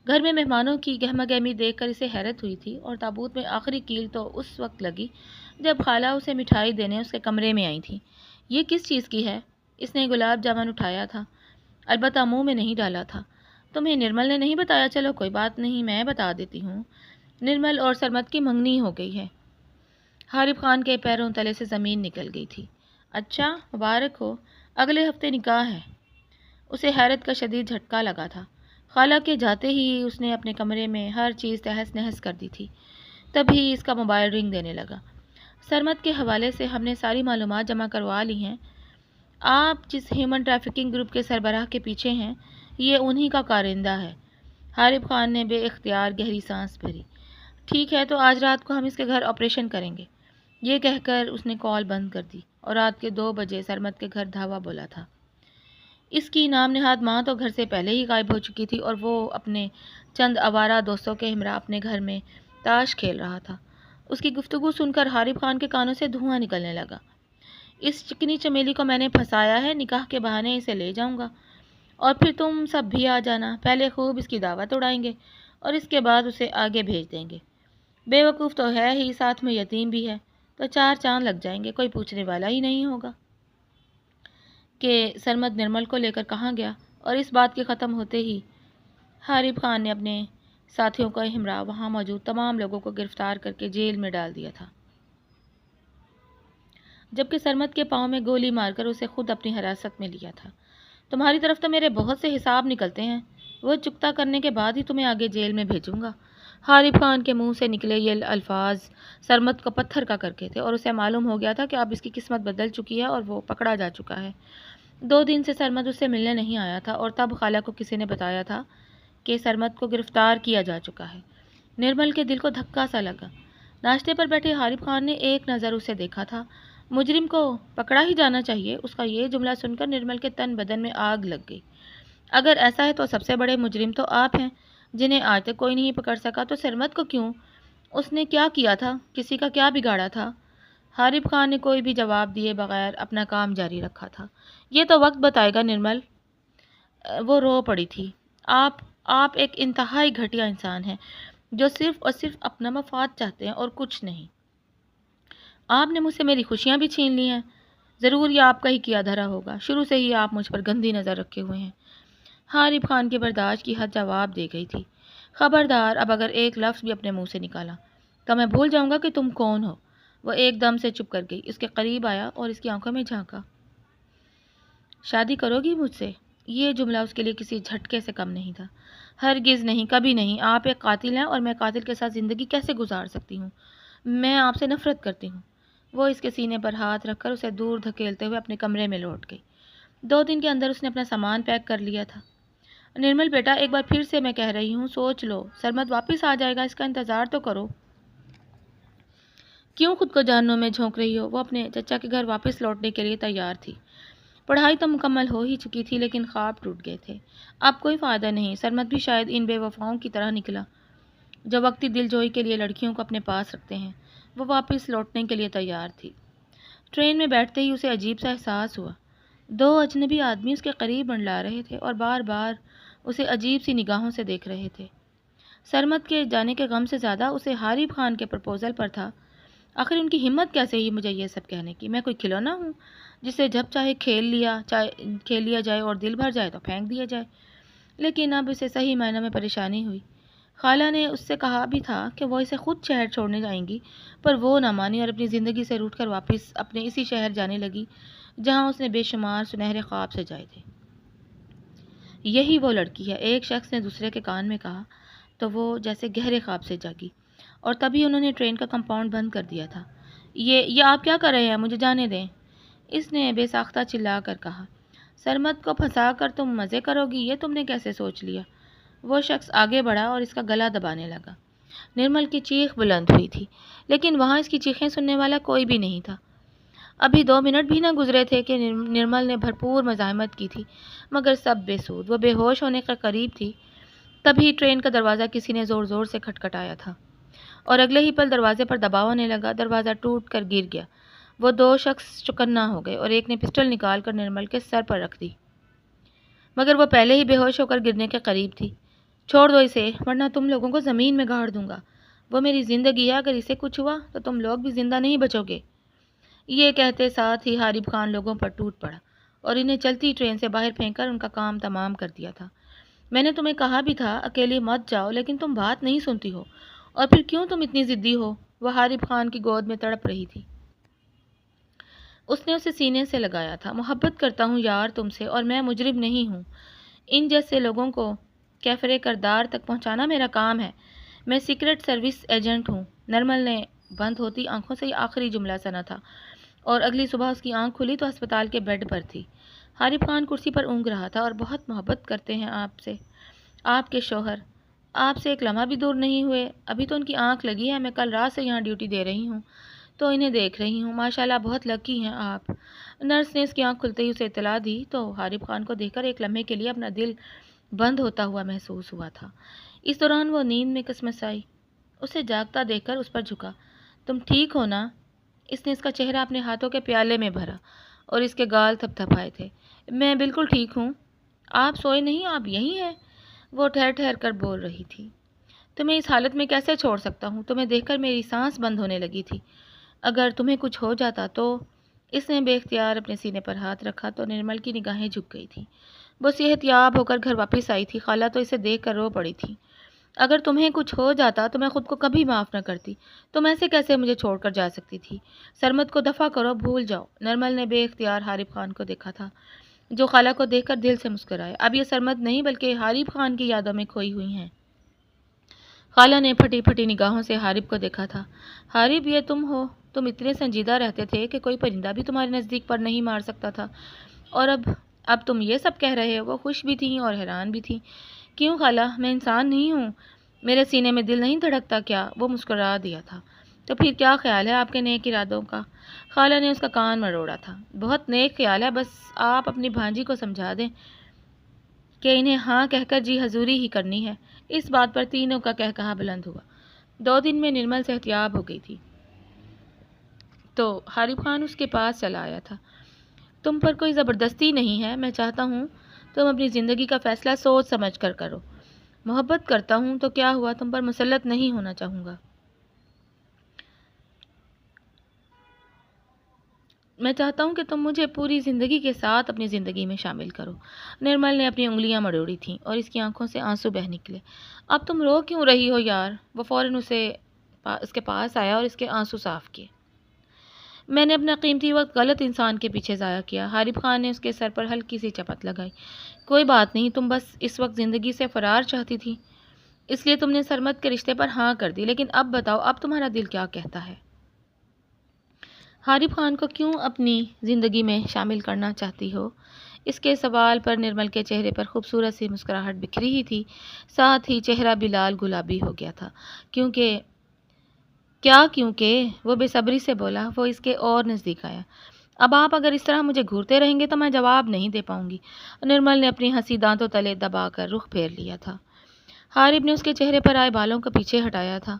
[SPEAKER 1] گھر میں مہمانوں کی گہما گہمی دیکھ کر اسے حیرت ہوئی تھی، اور تابوت میں آخری کیل تو اس وقت لگی جب خالہ اسے مٹھائی دینے اس کے کمرے میں آئی تھی۔ یہ کس چیز کی ہے؟ اس نے گلاب جامن اٹھایا تھا، البتہ منہ میں نہیں ڈالا تھا۔ تمہیں نرمل نے نہیں بتایا؟ چلو کوئی بات نہیں، میں بتا دیتی ہوں۔ نرمل اور سرمد کی منگنی ہو گئی ہے۔ حارب خان کے پیروں تلے سے زمین نکل گئی تھی۔ اچھا، مبارک ہو، اگلے ہفتے نکاح ہے۔ اسے حیرت کا شدید جھٹکا لگا تھا۔ خالہ کے جاتے ہی اس نے اپنے کمرے میں ہر چیز تہس نہس کر دی تھی۔ تبھی اس کا موبائل رنگ دینے لگا۔ سرمد کے حوالے سے ہم نے ساری معلومات جمع کروا لی ہیں۔ آپ جس ہیومن ٹریفکنگ گروپ کے سربراہ کے پیچھے ہیں، یہ انہی کا کارندہ ہے۔ حارب خان نے بے اختیار گہری سانس بھری۔ ٹھیک ہے، تو آج رات کو ہم اس کے گھر آپریشن کریں گے۔ یہ کہہ کر اس نے کال بند کر دی اور رات کے 2 بجے سرمد کے گھر دھاوا بولا تھا۔ اس کی نام نہاد ماں تو گھر سے پہلے ہی غائب ہو چکی تھی، اور وہ اپنے چند آوارہ دوستوں کے ہمراہ اپنے گھر میں تاش کھیل رہا تھا۔ اس کی گفتگو سن کر حارب خان کے کانوں سے دھواں نکلنے لگا۔ اس چکنی چمیلی کو میں نے پھنسایا ہے، نکاح کے بہانے اسے لے جاؤں گا، اور پھر تم سب بھی آ جانا۔ پہلے خوب اس کی دعوت اڑائیں گے اور اس کے بعد اسے آگے بھیج دیں گے۔ بے وقوف تو ہے ہی، ساتھ میں یتیم بھی ہے، تو 4 چاند لگ جائیں گے، کوئی پوچھنے والا ہی نہیں ہوگا کہ سرمد نرمل کو لے کر کہاں گیا۔ اور اس بات کے ختم ہوتے ہی حارب خان نے اپنے ساتھیوں کا ہمراہ وہاں موجود تمام لوگوں کو گرفتار کر کے جیل میں ڈال دیا تھا، جبکہ سرمد کے پاؤں میں گولی مار کر اسے خود اپنی حراست میں لیا تھا۔ تمہاری طرف تو میرے بہت سے حساب نکلتے ہیں، وہ چکتا کرنے کے بعد ہی تمہیں آگے جیل میں بھیجوں گا۔ حارب خان کے منہ سے نکلے یہ الفاظ سرمد کو پتھر کا کر کے تھے، اور اسے معلوم ہو گیا تھا کہ اب اس کی قسمت بدل چکی ہے اور وہ پکڑا جا چکا ہے۔ 2 دن سے سرمد اس سے ملنے نہیں آیا تھا، اور تب خالہ کو کسی نے بتایا تھا کہ سرمد کو گرفتار کیا جا چکا ہے۔ نرمل کے دل کو دھکا سا لگا۔ ناشتے پر بیٹھے حارب خان نے ایک نظر اسے دیکھا تھا۔ مجرم کو پکڑا ہی جانا چاہیے، اس کا یہ جملہ سن کر نرمل کے تن بدن میں آگ لگ گئی۔ اگر ایسا ہے تو سب سے بڑے مجرم تو آپ ہیں، جنہیں آج تک کوئی نہیں پکڑ سکا، تو سرمد کو کیوں؟ اس نے کیا کیا تھا؟ کسی کا کیا بگاڑا تھا؟ حارب خان نے کوئی بھی جواب دیے بغیر اپنا کام جاری رکھا تھا۔ یہ تو وقت بتائے گا نرمل۔ وہ رو پڑی تھی۔ آپ ایک انتہائی گھٹیا انسان ہیں، جو صرف اور صرف اپنا مفاد چاہتے ہیں اور کچھ نہیں۔ آپ نے مجھ سے میری خوشیاں بھی چھین لی ہیں۔ ضرور یہ آپ کا ہی کیا دھرا ہوگا، شروع سے ہی آپ مجھ پر گندی نظر رکھے ہوئے ہیں۔ حارب خان کی برداشت کی حد جواب دے گئی تھی۔ خبردار، اب اگر ایک لفظ بھی اپنے منہ سے نکالا تو میں بھول جاؤں گا کہ تم کون ہو۔ وہ ایک دم سے چپ کر گئی، اس کے قریب آیا اور اس کی آنکھوں میں جھانکا۔ شادی کرو گی مجھ سے؟ یہ جملہ اس کے لیے کسی جھٹکے سے کم نہیں تھا۔ ہرگز نہیں، کبھی نہیں۔ آپ ایک قاتل ہیں، اور میں قاتل کے ساتھ زندگی کیسے گزار سکتی ہوں؟ میں آپ سے نفرت کرتی ہوں۔ وہ اس کے سینے پر ہاتھ رکھ کر اسے دور دھکیلتے ہوئے اپنے کمرے میں لوٹ گئی۔ 2 دن کے اندر اس نے اپنا سامان پیک کر لیا تھا۔ نرمل بیٹا، ایک بار پھر سے میں کہہ رہی ہوں، سوچ لو۔ سرمد واپس آ جائے گا، اس کا انتظار تو کرو۔ کیوں خود کو جہنم میں جھونک رہی ہو؟ وہ اپنے چچا کے گھر واپس لوٹنے کے لیے تیار تھی۔ پڑھائی تو مکمل ہو ہی چکی تھی، لیکن خواب ٹوٹ گئے تھے۔ اب کوئی فائدہ نہیں۔ سرمد بھی شاید ان بے وفاؤں کی طرح نکلا جو وقتی دل جوئی کے لیے لڑکیوں کو اپنے پاس رکھتے ہیں۔ وہ واپس لوٹنے کے لیے تیار تھی۔ ٹرین میں بیٹھتے ہی اسے عجیب سا احساس ہوا۔ دو اجنبی آدمی اس کے قریب منڈلا رہے تھے اور بار بار اسے عجیب سی نگاہوں سے دیکھ رہے تھے۔ سرمد کے جانے کے غم سے زیادہ اسے حارب خان کے پرپوزل پر تھا۔ آخر ان کی ہمت کیسے ہی مجھے یہ سب کہنے کی؟ میں کوئی کھلونا ہوں جسے جب چاہے کھیل لیا جائے اور دل بھر جائے تو پھینک دیا جائے؟ لیکن اب اسے صحیح معنوں میں پریشانی ہوئی۔ خالہ نے اس سے کہا بھی تھا کہ وہ اسے خود شہر چھوڑنے جائیں گی، پر وہ نہ مانی اور اپنی زندگی سے روٹھ کر واپس اپنے اسی شہر جانے لگی جہاں اس نے بے شمار سنہرے خواب سجائے تھے۔ یہی وہ لڑکی ہے، ایک شخص نے دوسرے کے کان میں کہا تو وہ جیسے گہرے خواب سے جاگی، اور تبھی انہوں نے ٹرین کا کمپاؤنڈ بند کر دیا تھا۔ یہ آپ کیا کر رہے ہیں؟ مجھے جانے دیں، اس نے بے ساختہ چلا کر کہا۔ سرمد کو پھنسا کر تم مزے کرو گی، یہ تم نے کیسے سوچ لیا؟ وہ شخص آگے بڑھا اور اس کا گلا دبانے لگا۔ نرمل کی چیخ بلند ہوئی تھی، لیکن وہاں اس کی چیخیں سننے والا کوئی بھی نہیں تھا۔ ابھی 2 منٹ بھی نہ گزرے تھے کہ نرمل نے بھرپور مزاحمت کی تھی، مگر سب بے سود۔ وہ بے ہوش ہونے کے قریب تھی، تبھی ٹرین کا دروازہ کسی نے زور زور سے کھٹکھٹایا تھا، اور اگلے ہی پل دروازے پر دباؤ ہونے لگا۔ دروازہ ٹوٹ کر گر گیا۔ وہ 2 شخص چوکنا ہو گئے اور ایک نے پسٹل نکال کر نرمل کے سر پر رکھ دی، مگر وہ پہلے ہی بے ہوش ہو کر گرنے کے قریب تھی۔ چھوڑ دو اسے، ورنہ تم لوگوں کو زمین میں گاڑ دوں گا۔ وہ میری زندگی ہے، اگر اسے کچھ ہوا تو تم لوگ بھی زندہ نہیں بچو گے۔ یہ کہتے ساتھ ہی حارب خان لوگوں پر ٹوٹ پڑا اور انہیں چلتی ٹرین سے باہر پھینک کر ان کا کام تمام کر دیا تھا۔ میں نے تمہیں کہا بھی تھا اکیلے مت جاؤ، لیکن تم بات نہیں سنتی ہو، اور پھر کیوں تم اتنی ضدی ہو؟ وہ حارب خان کی گود میں تڑپ رہی تھی۔ اس نے اسے سینے سے لگایا تھا۔ محبت کرتا ہوں یار تم سے، اور میں مجرم نہیں ہوں۔ ان جیسے لوگوں کو کیفر کردار تک پہنچانا میرا کام ہے۔ میں سیکرٹ سروس ایجنٹ ہوں۔ نرمل نے بند ہوتی آنکھوں سے یہ آخری جملہ سنا تھا، اور اگلی صبح اس کی آنکھ کھلی تو ہسپتال کے بیڈ پر تھی۔ حارب خان کرسی پر اونگ رہا تھا۔ اور بہت محبت کرتے ہیں آپ سے، آپ کے شوہر آپ سے ایک لمحہ بھی دور نہیں ہوئے۔ ابھی تو ان کی آنکھ لگی ہے، میں کل رات سے یہاں ڈیوٹی دے رہی ہوں تو انہیں دیکھ رہی ہوں۔ ماشاءاللہ بہت لکی ہیں آپ۔ نرس نے اس کی آنکھ کھلتے ہی اسے اطلاع دی تو حارب خان کو دیکھ کر ایک لمحے کے لیے اپنا دل بند ہوتا ہوا محسوس ہوا تھا۔ اس دوران وہ نیند میں کسمسائی، اسے جاگتا دیکھ کر اس پر جھکا۔ تم ٹھیک ہو نا؟ اس نے اس کا چہرہ اپنے ہاتھوں کے پیالے میں بھرا اور اس کے گال تھپ تھپائے تھے۔ میں بالکل ٹھیک ہوں۔ آپ سوئے نہیں؟ آپ یہیں ہیں؟ وہ ٹھہر ٹھہر کر بول رہی تھی۔ تمہیں اس حالت میں کیسے چھوڑ سکتا ہوں؟ تمہیں دیکھ کر میری سانس بند ہونے لگی تھی۔ اگر تمہیں کچھ ہو جاتا تو؟ اس نے بے اختیار اپنے سینے پر ہاتھ رکھا تو نرمل کی نگاہیں جھک گئی تھیں۔ وہ صحت یاب ہو کر گھر واپس آئی تھی۔ خالہ تو اسے دیکھ کر رو پڑی تھی۔ اگر تمہیں کچھ ہو جاتا تو میں خود کو کبھی معاف نہ کرتی۔ تم ایسے کیسے مجھے چھوڑ کر جا سکتی تھی؟ سرمد کو دفع کرو، بھول جاؤ۔ نرمل نے بے اختیار حارب خان کو دیکھا تھا، جو خالہ کو دیکھ کر دل سے مسکرائے۔ اب یہ سرمد نہیں بلکہ حارب خان کی یادوں میں کھوئی ہوئی ہیں۔ خالہ نے پھٹی پھٹی نگاہوں سے حارب کو دیکھا تھا۔ حارب، یہ تم ہو؟ تم اتنے سنجیدہ رہتے تھے کہ کوئی پرندہ بھی تمہارے نزدیک پر نہیں مار سکتا تھا، اور اب تم یہ سب کہہ رہے ہو؟ وہ خوش بھی تھیں اور حیران بھی تھیں۔ کیوں خالہ، میں انسان نہیں ہوں؟ میرے سینے میں دل نہیں دھڑکتا کیا؟ وہ مسکرا دیا تھا۔ تو پھر کیا خیال ہے آپ کے نیک ارادوں کا؟ خالہ نے اس کا کان مروڑا تھا۔ بہت نیک خیال ہے، بس آپ اپنی بھانجی کو سمجھا دیں کہ انہیں ہاں کہہ کر جی حضوری ہی کرنی ہے۔ اس بات پر تینوں کا قہقہا بلند ہوا۔ 2 دن میں نرمل صحتیاب ہو گئی تھی تو حارب خان اس کے پاس چلا آیا تھا۔ تم پر کوئی زبردستی نہیں ہے، میں چاہتا ہوں تم اپنی زندگی کا فیصلہ سوچ سمجھ کر کرو۔ محبت کرتا ہوں تو کیا ہوا، تم پر مسلط نہیں ہونا چاہوں گا۔ میں چاہتا ہوں کہ تم مجھے پوری زندگی کے ساتھ اپنی زندگی میں شامل کرو۔ نرمل نے اپنی انگلیاں مروڑی تھیں اور اس کی آنکھوں سے آنسو بہہ نکلے۔ اب تم رو کیوں رہی ہو یار؟ وہ فوراً اس کے پاس آیا اور اس کے آنسو صاف کیے۔ میں نے اپنا قیمتی وقت غلط انسان کے پیچھے ضائع کیا۔ حارب خان نے اس کے سر پر ہلکی سی چپت لگائی۔ کوئی بات نہیں، تم بس اس وقت زندگی سے فرار چاہتی تھی، اس لیے تم نے سرمد کے رشتے پر ہاں کر دی۔ لیکن اب بتاؤ، اب تمہارا دل کیا کہتا ہے؟ حارب خان کو کیوں اپنی زندگی میں شامل کرنا چاہتی ہو؟ اس کے سوال پر نرمل کے چہرے پر خوبصورت سی مسکراہٹ بکھری ہی تھی، ساتھ ہی چہرہ بھی لال گلابی ہو گیا تھا۔ کیونکہ وہ بے صبری سے بولا۔ وہ اس کے اور نزدیک آیا۔ اب آپ اگر اس طرح مجھے گھورتے رہیں گے تو میں جواب نہیں دے پاؤں گی۔ نرمل نے اپنی ہنسی دانتوں تلے دبا کر رخ پھیر لیا تھا۔ حارب نے اس کے چہرے پر آئے بالوں کو پیچھے ہٹایا تھا۔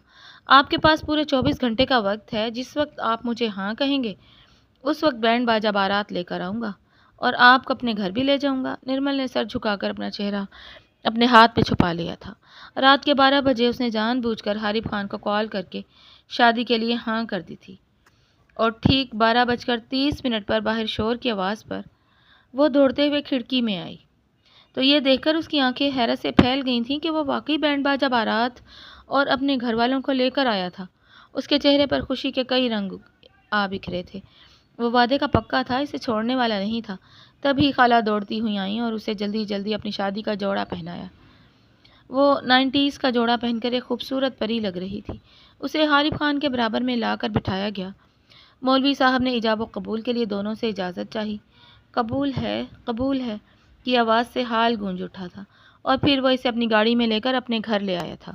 [SPEAKER 1] آپ کے پاس پورے 24 گھنٹے کا وقت ہے۔ جس وقت آپ مجھے ہاں کہیں گے اس وقت بینڈ باجا بارات لے کر آؤں گا اور آپ کو اپنے گھر بھی لے جاؤں گا۔ نرمل نے سر جھکا کر اپنا چہرہ اپنے ہاتھ میں چھپا لیا تھا۔ رات کے 12 بجے اس نے جان بوجھ کر حارث خان کو کال کر کے شادی کے لیے ہاں کر دی تھی، اور ٹھیک 12:30 پر باہر شور کی آواز پر وہ دوڑتے ہوئے کھڑکی میں آئی تو یہ دیکھ کر اس کی آنکھیں حیرت سے پھیل گئی تھیں کہ وہ واقعی بینڈ باجا بارات اور اپنے گھر والوں کو لے کر آیا تھا۔ اس کے چہرے پر خوشی کے کئی رنگ آ بکھرے تھے۔ وہ وعدے کا پکا تھا، اسے چھوڑنے والا نہیں تھا۔ تبھی خالہ دوڑتی ہوئی آئیں اور اسے جلدی جلدی اپنی شادی کا جوڑا پہنایا۔ وہ 90s کا جوڑا پہن کر ایک خوبصورت پری لگ رہی تھی۔ اسے حارث خان کے برابر میں لا کر بٹھایا گیا۔ مولوی صاحب نے ایجاب و قبول کے لیے دونوں سے اجازت چاہی۔ قبول ہے کی آواز سے حال گونج اٹھا تھا، اور پھر وہ اسے اپنی گاڑی میں لے کر اپنے گھر لے آیا تھا،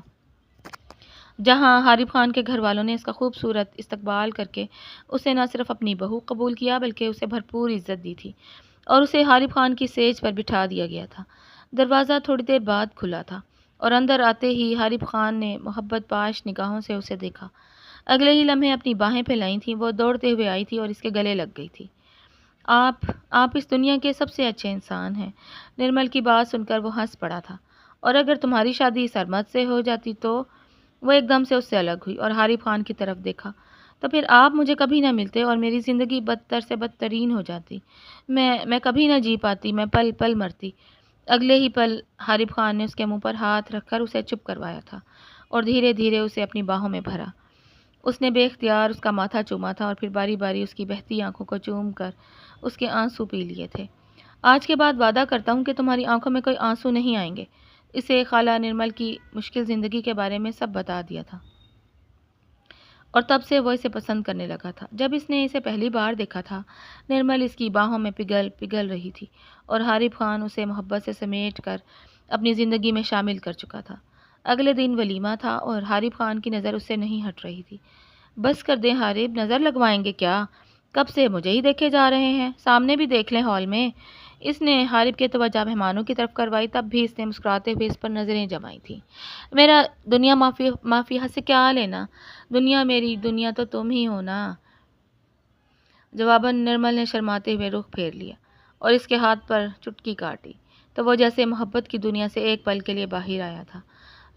[SPEAKER 1] جہاں حارث خان کے گھر والوں نے اس کا خوبصورت استقبال کر کے اسے نہ صرف اپنی بہو قبول کیا بلکہ اسے بھرپور عزت دی تھی، اور اسے حارث خان کی سیج پر بٹھا دیا گیا تھا۔ دروازہ تھوڑی دیر بعد کھلا تھا اور اندر آتے ہی حارث خان نے محبت پاش نگاہوں سے اسے دیکھا۔ اگلے ہی لمحے اپنی باہیں پھیلائی تھیں وہ دوڑتے ہوئے آئی تھی اور اس کے گلے لگ گئی تھی۔ آپ اس دنیا کے سب سے اچھے انسان ہیں۔ نرمل کی بات سن کر وہ ہنس پڑا تھا۔ اور اگر تمہاری شادی سرمد سے ہو جاتی تو؟ وہ ایک دم سے اس سے الگ ہوئی اور حارث خان کی طرف دیکھا۔ تو پھر آپ مجھے کبھی نہ ملتے اور میری زندگی بدتر سے بدترین ہو جاتی۔ میں کبھی نہ جی پاتی، میں پل پل مرتی۔ اگلے ہی پل حارث خان نے اس کے منہ پر ہاتھ رکھ کر اسے چپ کروایا تھا اور دھیرے دھیرے اسے اپنی باہوں میں بھرا۔ اس نے بے اختیار اس کا ماتھا چوما تھا اور پھر باری باری اس کی بہتی آنکھوں کو چوم کر اس کے آنسو پی لیے تھے۔ آج کے بعد وعدہ کرتا ہوں کہ تمہاری آنکھوں میں کوئی آنسو نہیں آئیں گے۔ اسے خالہ نرمل کی مشکل زندگی کے بارے میں سب بتا دیا تھا، اور تب سے وہ اسے پسند کرنے لگا تھا۔ جب اس نے اسے پہلی بار دیکھا تھا، نرمل اس کی باہوں میں پگھل رہی تھی اور حارث خان اسے محبت سے سمیٹ کر اپنی زندگی میں شامل کر چکا تھا۔ اگلے دن ولیمہ تھا اور حارث خان کی نظر اس سے نہیں ہٹ رہی تھی۔ بس کر دیں حارث، نظر لگوائیں گے کیا؟ کب سے مجھے ہی دیکھے جا رہے ہیں، سامنے بھی دیکھ لیں ہال میں۔ اس نے حارث کی توجہ مہمانوں کی طرف کروائی، تب بھی اس نے مسکراتے ہوئے اس پر نظریں جمائی تھیں۔ میرا دنیا مافیہ سے کیا لینا؟ دنیا میری، دنیا تو تم ہی ہو نا۔ جواباً نرمل نے شرماتے ہوئے رخ پھیر لیا اور اس کے ہاتھ پر چٹکی کاٹی تو وہ جیسے محبت کی دنیا سے ایک پل کے لیے باہر آیا تھا۔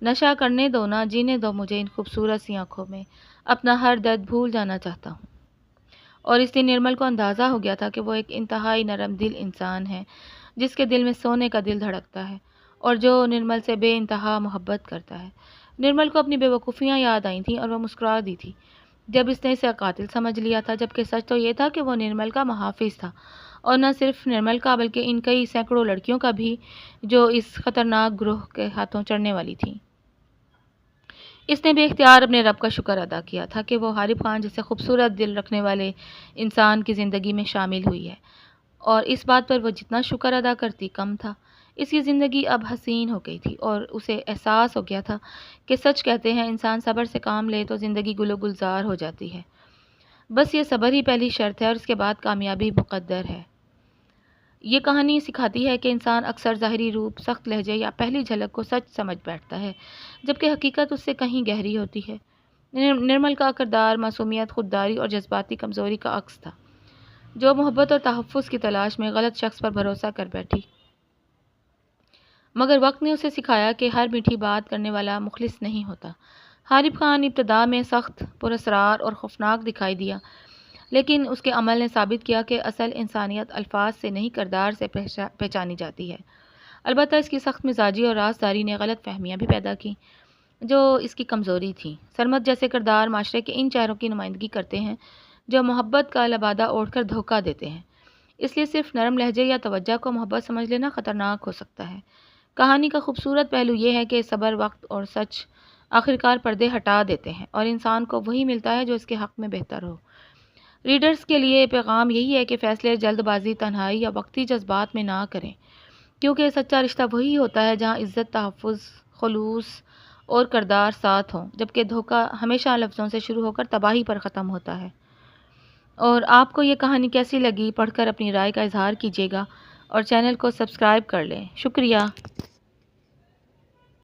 [SPEAKER 1] نشہ کرنے دو نا، جینے دو مجھے ان خوبصورت سی آنکھوں میں، اپنا ہر درد بھول جانا چاہتا ہوں۔ اور اس دن نرمل کو اندازہ ہو گیا تھا کہ وہ ایک انتہائی نرم دل انسان ہے جس کے دل میں سونے کا دل دھڑکتا ہے اور جو نرمل سے بے انتہا محبت کرتا ہے۔ نرمل کو اپنی بے وقوفیاں یاد آئی تھیں اور وہ مسکرا دی تھی جب اس نے اسے قاتل سمجھ لیا تھا، جبکہ سچ تو یہ تھا کہ وہ نرمل کا محافظ تھا، اور نہ صرف نرمل کا بلکہ ان کئی سینکڑوں لڑکیوں کا بھی جو اس خطرناک گروہ کے ہاتھوں چڑھنے والی تھیں۔ اس نے بے اختیار اپنے رب کا شکر ادا کیا تھا کہ وہ حارث خان جیسے خوبصورت دل رکھنے والے انسان کی زندگی میں شامل ہوئی ہے، اور اس بات پر وہ جتنا شکر ادا کرتی کم تھا۔ اس کی زندگی اب حسین ہو گئی تھی اور اسے احساس ہو گیا تھا کہ سچ کہتے ہیں انسان صبر سے کام لے تو زندگی گل و گلزار ہو جاتی ہے۔ بس یہ صبر ہی پہلی شرط ہے اور اس کے بعد کامیابی مقدر ہے۔ یہ کہانی سکھاتی ہے کہ انسان اکثر ظاہری روپ، سخت لہجے یا پہلی جھلک کو سچ سمجھ بیٹھتا ہے، جبکہ حقیقت اس سے کہیں گہری ہوتی ہے۔ نرمل کا کردار معصومیت، خودداری اور جذباتی کمزوری کا عکس تھا، جو محبت اور تحفظ کی تلاش میں غلط شخص پر بھروسہ کر بیٹھی۔ مگر وقت نے اسے سکھایا کہ ہر میٹھی بات کرنے والا مخلص نہیں ہوتا۔ حارث خان ابتدا میں سخت، پراسرار اور خوفناک دکھائی دیا، لیکن اس کے عمل نے ثابت کیا کہ اصل انسانیت الفاظ سے نہیں کردار سے پہچانی جاتی ہے۔ البتہ اس کی سخت مزاجی اور رازداری نے غلط فہمیاں بھی پیدا کیں جو اس کی کمزوری تھیں۔ سرمد جیسے کردار معاشرے کے ان چہروں کی نمائندگی کرتے ہیں جو محبت کا لبادہ اوڑھ کر دھوکہ دیتے ہیں، اس لیے صرف نرم لہجے یا توجہ کو محبت سمجھ لینا خطرناک ہو سکتا ہے۔ کہانی کا خوبصورت پہلو یہ ہے کہ صبر، وقت اور سچ آخرکار پردے ہٹا دیتے ہیں اور انسان کو وہی ملتا ہے جو اس کے حق میں بہتر ہو۔ ریڈرز کے لیے پیغام یہی ہے کہ فیصلے جلد بازی، تنہائی یا وقتی جذبات میں نہ کریں، کیونکہ سچا رشتہ وہی ہوتا ہے جہاں عزت، تحفظ، خلوص اور کردار ساتھ ہوں، جبکہ دھوکہ ہمیشہ لفظوں سے شروع ہو کر تباہی پر ختم ہوتا ہے۔ اور آپ کو یہ کہانی کیسی لگی؟ پڑھ کر اپنی رائے کا اظہار کیجیے گا اور چینل کو سبسکرائب کر لیں۔ شکریہ۔